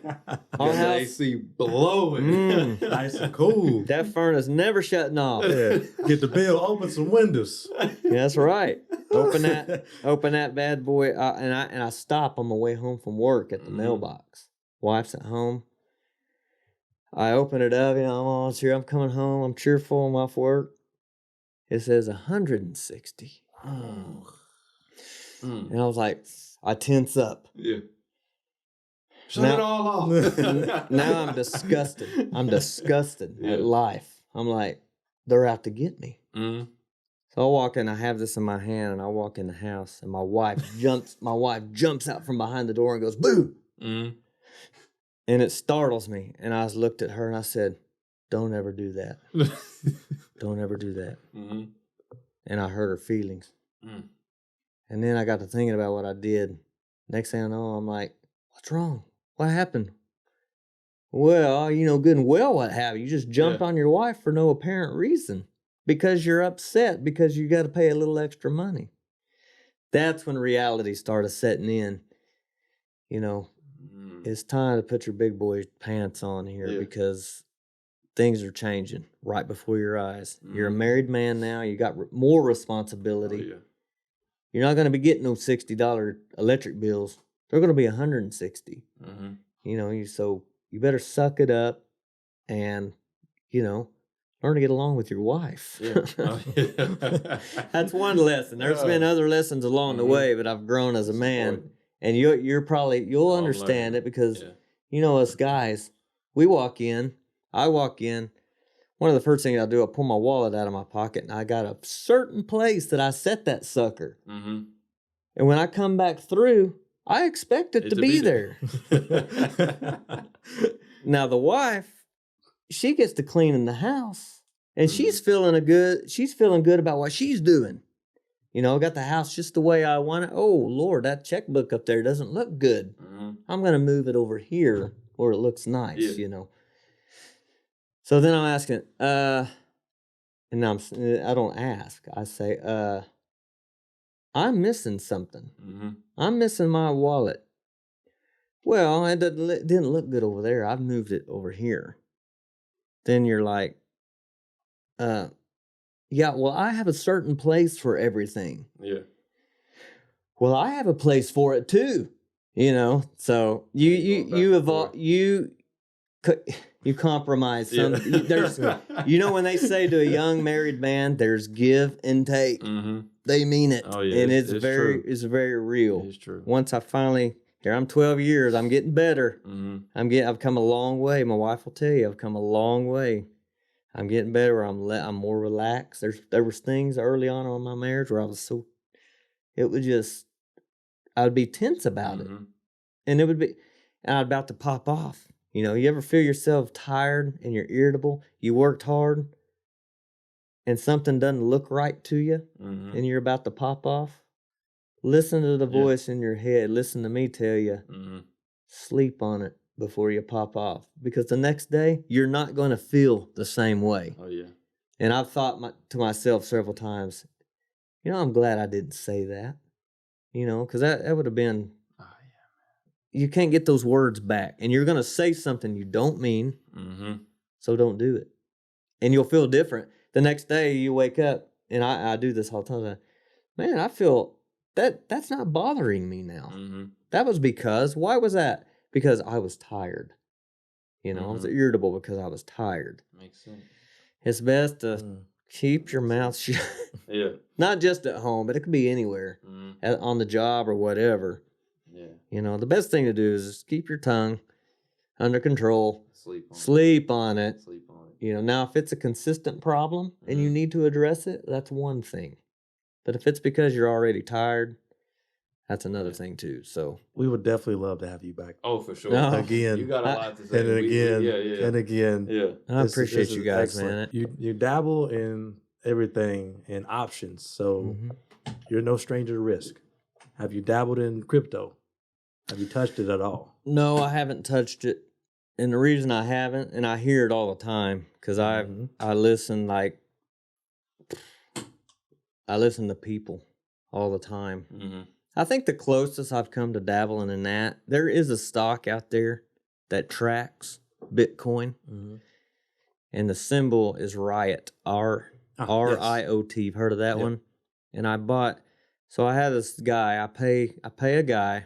The AC blowing. Nice and cool. That furnace never shutting off. Yeah. Get the bill, open some windows. Yeah, that's right. Open that bad boy. And I stop on my way home from work at the mailbox. Wife's at home. I open it up. I'm all cheer. I'm coming home. I'm cheerful. I'm off work. It says 160. And I was like, I tense up. Yeah. Shut it all off. Now I'm disgusted. I'm disgusted at life. I'm like, they're out to get me. Mm-hmm. So I walk in, I have this in my hand, and I walk in the house, and my wife jumps out from behind the door and goes, boo! Mm-hmm. And it startles me. And I looked at her and I said, don't ever do that. Don't ever do that. Mm-hmm. And I hurt her feelings. Mm. And then I got to thinking about what I did. Next thing I know, I'm like, what's wrong? What happened? Well, good and well what happened. You just jumped on your wife for no apparent reason. Because you're upset because you got to pay a little extra money. That's when reality started setting in. It's time to put your big boy pants on here because things are changing right before your eyes. You're a married man now. You got more responsibility. Oh, yeah. You're not going to be getting those $60 electric bills. They're going to be $160. Mm-hmm. So you better suck it up and, learn to get along with your wife. Yeah. Oh, yeah. That's one lesson. There's been other lessons along the way, but I've grown as a man. And you'll understand it because, us guys, I walk in. One of the first things I do, I pull my wallet out of my pocket, and I got a certain place that I set that sucker. Mm-hmm. And when I come back through, I expect it to be there. Now, the wife, she gets to clean in the house, and she's feeling good about what she's doing. Got the house just the way I want it. Oh, Lord, that checkbook up there doesn't look good. Mm-hmm. I'm going to move it over here where it looks nice, So then I'm asking, and I don't ask. I say, I'm missing something. Mm-hmm. I'm missing my wallet. Well, it didn't look good over there. I've moved it over here. Then you're like, yeah, well, I have a certain place for everything. Yeah. Well, I have a place for it too. So you compromise. There's, when they say to a young married man, there's give and take. Mm-hmm. They mean it. Oh, yeah, and it's very real. It's true. Once I finally, I'm 12 years. I'm getting better. Mm-hmm. I've come a long way. My wife will tell you, I've come a long way. I'm getting better. I'm more relaxed. There was things early on in my marriage where I'd be tense about it. And I'd about to pop off. You ever feel yourself tired and you're irritable? You worked hard and something doesn't look right to you and you're about to pop off? Listen to the voice in your head. Listen to me tell you, sleep on it before you pop off. Because the next day, you're not going to feel the same way. Oh, yeah. And I've thought to myself several times, I'm glad I didn't say that. Because that would have been, you can't get those words back. And you're going to say something you don't mean, so don't do it. And you'll feel different. The next day, you wake up, and I do this all the time. Man, I feel that's not bothering me now. That was why was that? Because I was tired. I was irritable because I was tired. Makes sense. It's best to keep your mouth shut. Yeah. Not just at home, but it could be anywhere. On the job or whatever. Yeah. The best thing to do is just keep your tongue under control. Sleep on it. Now if it's a consistent problem and you need to address it, that's one thing. But if it's because you're already tired, that's another thing too. So we would definitely love to have you back. Oh, for sure. No. Again. You got a lot to say. And then again. And again. Yeah. I appreciate you guys, excellent. man. You dabble in everything and options. So you're no stranger to risk. Have you dabbled in crypto? Have you touched it at all? No, I haven't touched it. And the reason I haven't, and I hear it all the time, because I listen I listen to people all the time. Mm-hmm. I think the closest I've come to dabbling in that, there is a stock out there that tracks Bitcoin, and the symbol is Riot, R-I-O-T. You've heard of that one? And I bought, so I had this guy, I pay a guy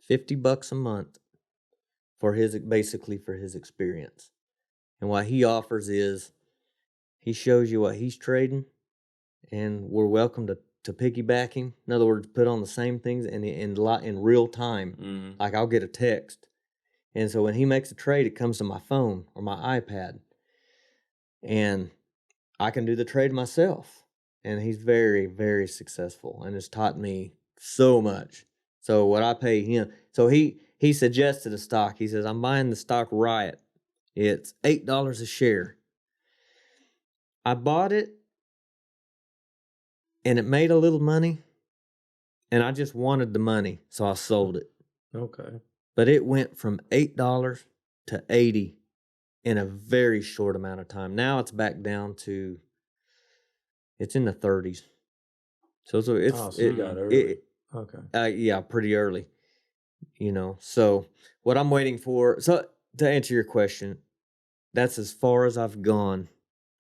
$50 a month for his experience. And what he offers is he shows you what he's trading, and we're welcome to piggyback him. In other words, put on the same things in real time. Like I'll get a text. And so when he makes a trade, it comes to my phone or my iPad. And I can do the trade myself. And he's very, very successful and has taught me so much. So what I pay him, so he suggested a stock. He says, I'm buying the stock Riot. It's $8 a share. I bought it, and it made a little money, and I just wanted the money, so I sold it. Okay. But it went from $8 to $80 in a very short amount of time. Now it's back down to, it's in the 30s. So it's so you got early. Okay. Yeah, pretty early. You know, so what I'm waiting for, so to answer your question, that's as far as I've gone.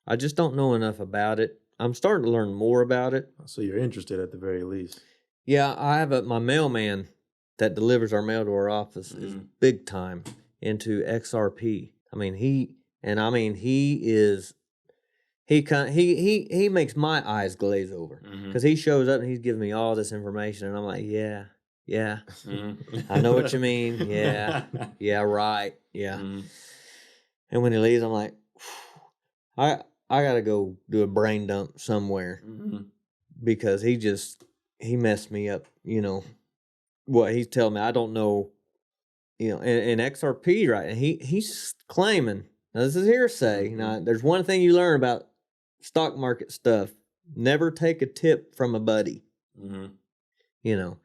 I just don't know enough about it. I'm starting to learn more about it. So you're interested at the very least. Yeah, I have my mailman that delivers our mail to our office is big time into XRP. I mean, he makes my eyes glaze over because he shows up and he's giving me all this information, and I'm like, yeah, I know what you mean. Yeah, right. Yeah. And when he leaves, I'm like, I gotta go do a brain dump somewhere because he messed me up. You know what he's telling me. I don't know. You know, and XRP, right? And he's claiming. Now this is hearsay. Now there's one thing you learn about stock market stuff: never take a tip from a buddy. You know,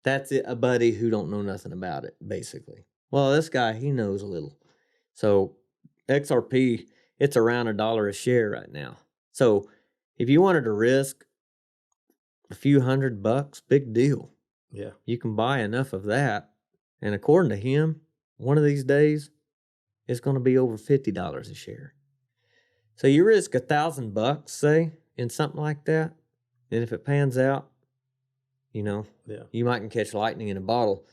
that's it. A buddy who don't know nothing about it, basically. Well, this guy, he knows a little. So XRP, it's around $1 a share right now. So if you wanted to risk a few $100, big deal. Yeah. You can buy enough of that. And according to him, one of these days, it's going to be over $50 a share. So you risk $1,000, say, in something like that. And if it pans out, you know, you might can catch lightning in a bottle.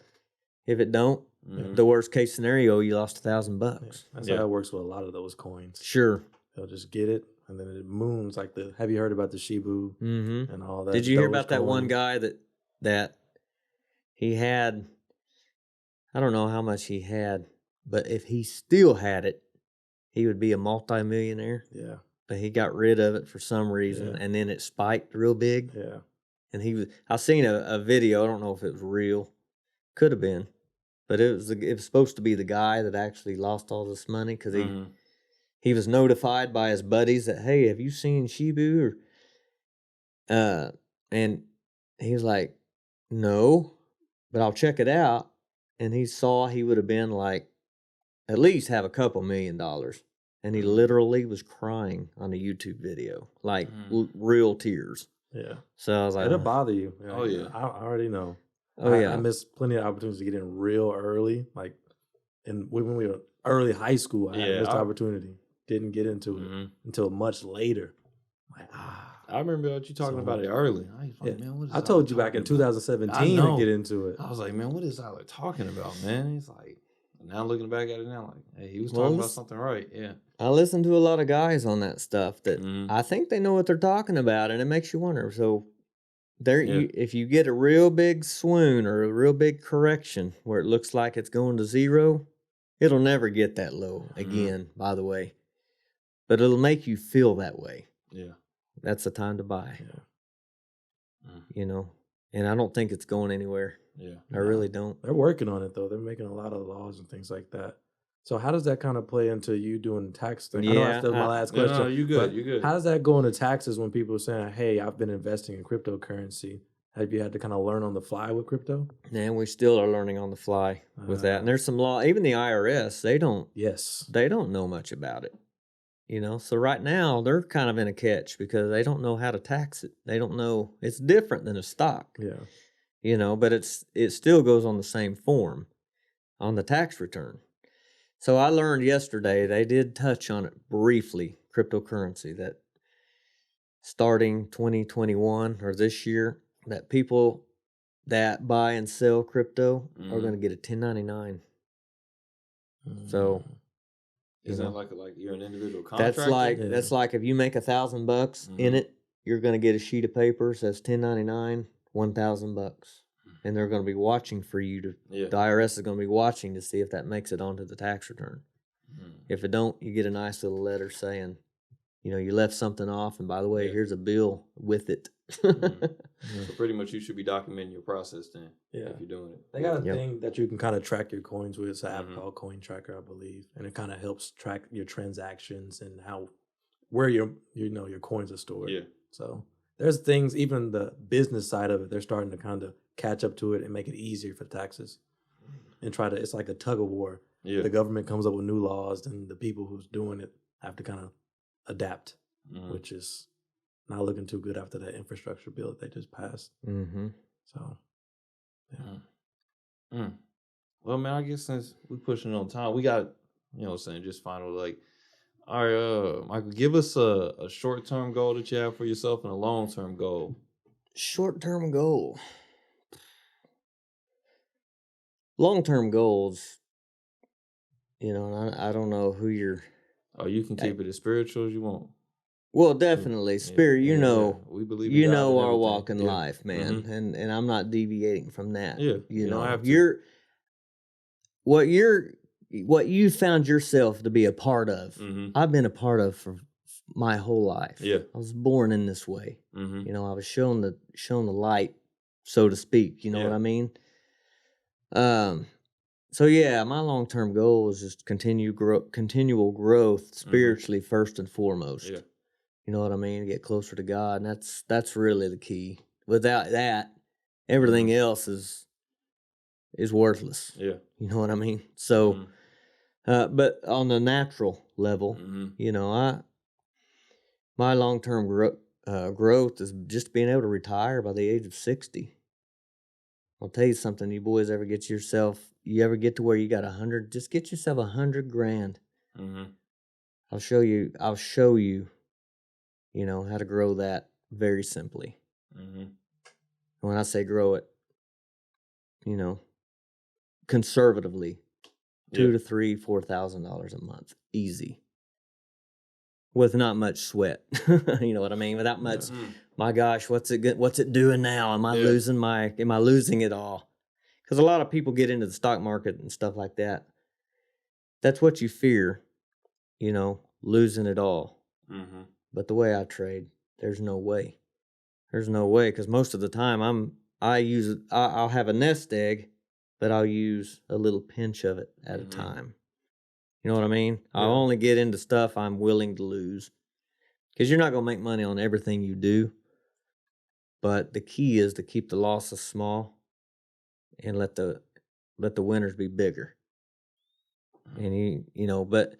If it don't, the worst case scenario, you lost $1,000. That's how it works with a lot of those coins. Sure. They'll just get it, and then it moons like have you heard about the Shibu and all that? Did you hear about that one guy that he had, I don't know how much he had, but if he still had it, he would be a multimillionaire. Yeah. But he got rid of it for some reason, and then it spiked real big. Yeah. And I seen a video, I don't know if it was real. Could have been. But it was supposed to be the guy that actually lost all this money because he was notified by his buddies that, hey, have you seen Shibu? And he was like, no, but I'll check it out. And he saw he would have been like, at least have a couple $1 million. And he literally was crying on a YouTube video, like real tears. Yeah. So I was like, it'll bother you. Oh, yeah. I already know. Oh, yeah. I missed plenty of opportunities to get in real early. Like, when we were early high school, I missed opportunity. Didn't get into it until much later. Like, I remember you talking about it early. I was like, man, what is I told you back in 2017 to get into it. I was like, man, what is Zyler talking about, man? He's like, now looking back at it now, like, hey, he was talking about something right. Yeah. I listen to a lot of guys on that stuff that I think they know what they're talking about, and it makes you wonder. So if you get a real big swoon or a real big correction where it looks like it's going to zero, it'll never get that low again, by the way. But it'll make you feel that way. Yeah. That's the time to buy. Yeah. you know, and I don't think it's going anywhere. Yeah. I really don't. They're working on it though. They're making a lot of laws and things like that. So how does that kind of play into you doing the tax thing? I know that's my last question. No, you good. You good. How does that go into taxes when people are saying, "Hey, I've been investing in cryptocurrency"? Have you had to kind of learn on the fly with crypto? And we still are learning on the fly with that. And there's some law. Even the IRS, they don't know much about it. You know, so right now they're kind of in a catch because they don't know how to tax it. They don't know. It's different than a stock. Yeah. You know, but it still goes on the same form on the tax return. So I learned yesterday, they did touch on it briefly, cryptocurrency, that starting 2021 or this year, that people that buy and sell crypto are going to get a 1099. So isn't that like you're an individual contractor? That's like if you make $1,000 in it, you're going to get a sheet of paper that says 1099, $1,000. And they're going to be watching for you to. The IRS is going to be watching to see if that makes it onto the tax return. If it don't, you get a nice little letter saying, you know, you left something off, and by the way, here's a bill with it. So pretty much, you should be documenting your process then. Yeah, if you're doing it. They got a thing that you can kind of track your coins with. It's an app called Coin Tracker, I believe, and it kind of helps track your transactions and where your coins are stored. Yeah. So there's things, even the business side of it, they're starting to kind of catch up to it and make it easier for taxes and it's like a tug of war. Yeah. The government comes up with new laws and the people who's doing it have to kind of adapt, which is not looking too good after that infrastructure bill that they just passed. So, yeah. Well, man, I guess since we're pushing on time, we got, just final, all right, Michael, give us a short-term goal that you have for yourself and a long-term goal. Short-term goal. Long-term goals, and I don't know who you're... Oh, you can keep it as spiritual as you want. Well, definitely. Spirit, we believe in God our walk in life, man. And I'm not deviating from that. Yeah, you don't have to. What you found yourself to be a part of, I've been a part of for my whole life. Yeah. I was born in this way. I was shown the light, so to speak. You know what I mean? So yeah, my long-term goal is just continual growth spiritually first and foremost. Yeah. You know what I mean? Get closer to God, and that's really the key. Without that, everything else is worthless. Yeah. You know what I mean? So, but on the natural level, my long-term growth is just being able to retire by the age of 60. I'll tell you something, you boys ever get to where you got 100, just get yourself $100,000. I'll show you, how to grow that very simply. When I say grow it, conservatively, $2,000 to $3,000, $4,000 a month, easy. With not much sweat, you know what I mean? Without much, my gosh, what's it doing now? Am I losing it all? Because a lot of people get into the stock market and stuff like that. That's what you fear, losing it all. But the way I trade, there's no way. There's no way, because most of the time I'll have a nest egg, but I'll use a little pinch of it at a time. You know what I mean? Yeah. I'll only get into stuff I'm willing to lose. Because you're not going to make money on everything you do. But the key is to keep the losses small and let the winners be bigger. And but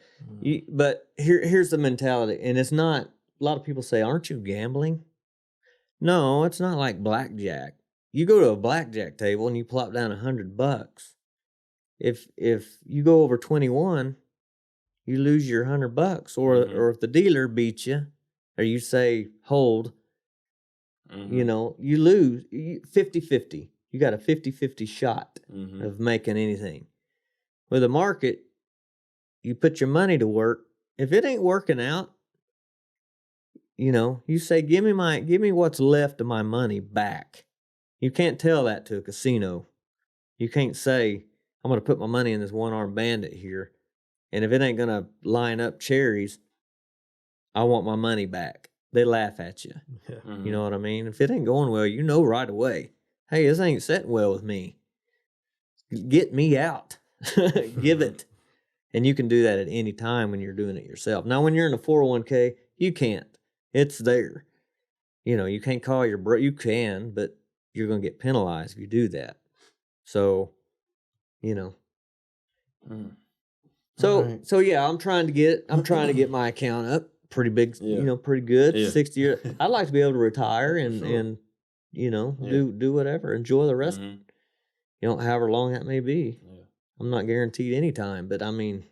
here's the mentality. And it's not, a lot of people say, aren't you gambling? No, it's not like blackjack. You go to a blackjack table and you plop down $100. If you go over 21, you lose your $100, or if the dealer beats you, or you say hold, you lose 50-50. You got a 50-50 shot of making anything. With a market, you put your money to work. If it ain't working out, you say, give me what's left of my money back. You can't tell that to a casino. You can't say, I'm going to put my money in this one-armed bandit here, and if it ain't going to line up cherries, I want my money back. they laugh at you. Yeah. Mm-hmm. You know what I mean? If it ain't going well, you know right away, hey, this ain't setting well with me. Get me out. Give it. And you can do that at any time when you're doing it yourself. Now, when you're in a 401k, you can't. It's there. You know, you can't call your you can, but you're going to get penalized if you do that. So, you know. Mm. So yeah, I'm trying to get my account up pretty big, you know, pretty good. 60 years. I'd like to be able to retire and you know, do whatever, enjoy the rest. You know, however long that may be. Yeah. I'm not guaranteed any time, but I mean,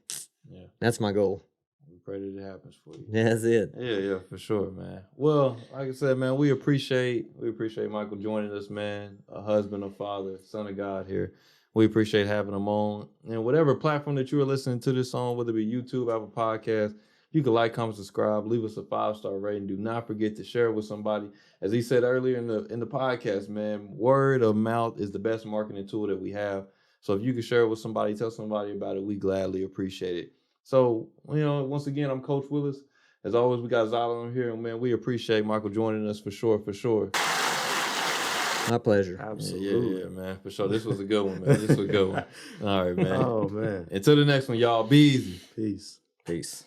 that's my goal. We pray that it happens for you. That's it. Yeah, for sure, man. Well, like I said, man, we appreciate Micheal joining us, man. A husband, a father, son of God here. We appreciate having him on. And whatever platform that you are listening to this on, whether it be YouTube, Apple Podcasts, you can like, comment, subscribe, leave us a 5-star rating. Do not forget to share it with somebody. As he said earlier in the podcast, man, word of mouth is the best marketing tool that we have. So if you can share it with somebody, tell somebody about it, we gladly appreciate it. So, you know, once again, I'm Coach Williz. As always, we got Zyler on here, and man, we appreciate Micheal joining us for sure. My pleasure. Absolutely. Yeah, man, for sure. This was a good one, man. This was a good one. All right, man. Oh, man. Until the next one, y'all. Be easy. Peace. Peace.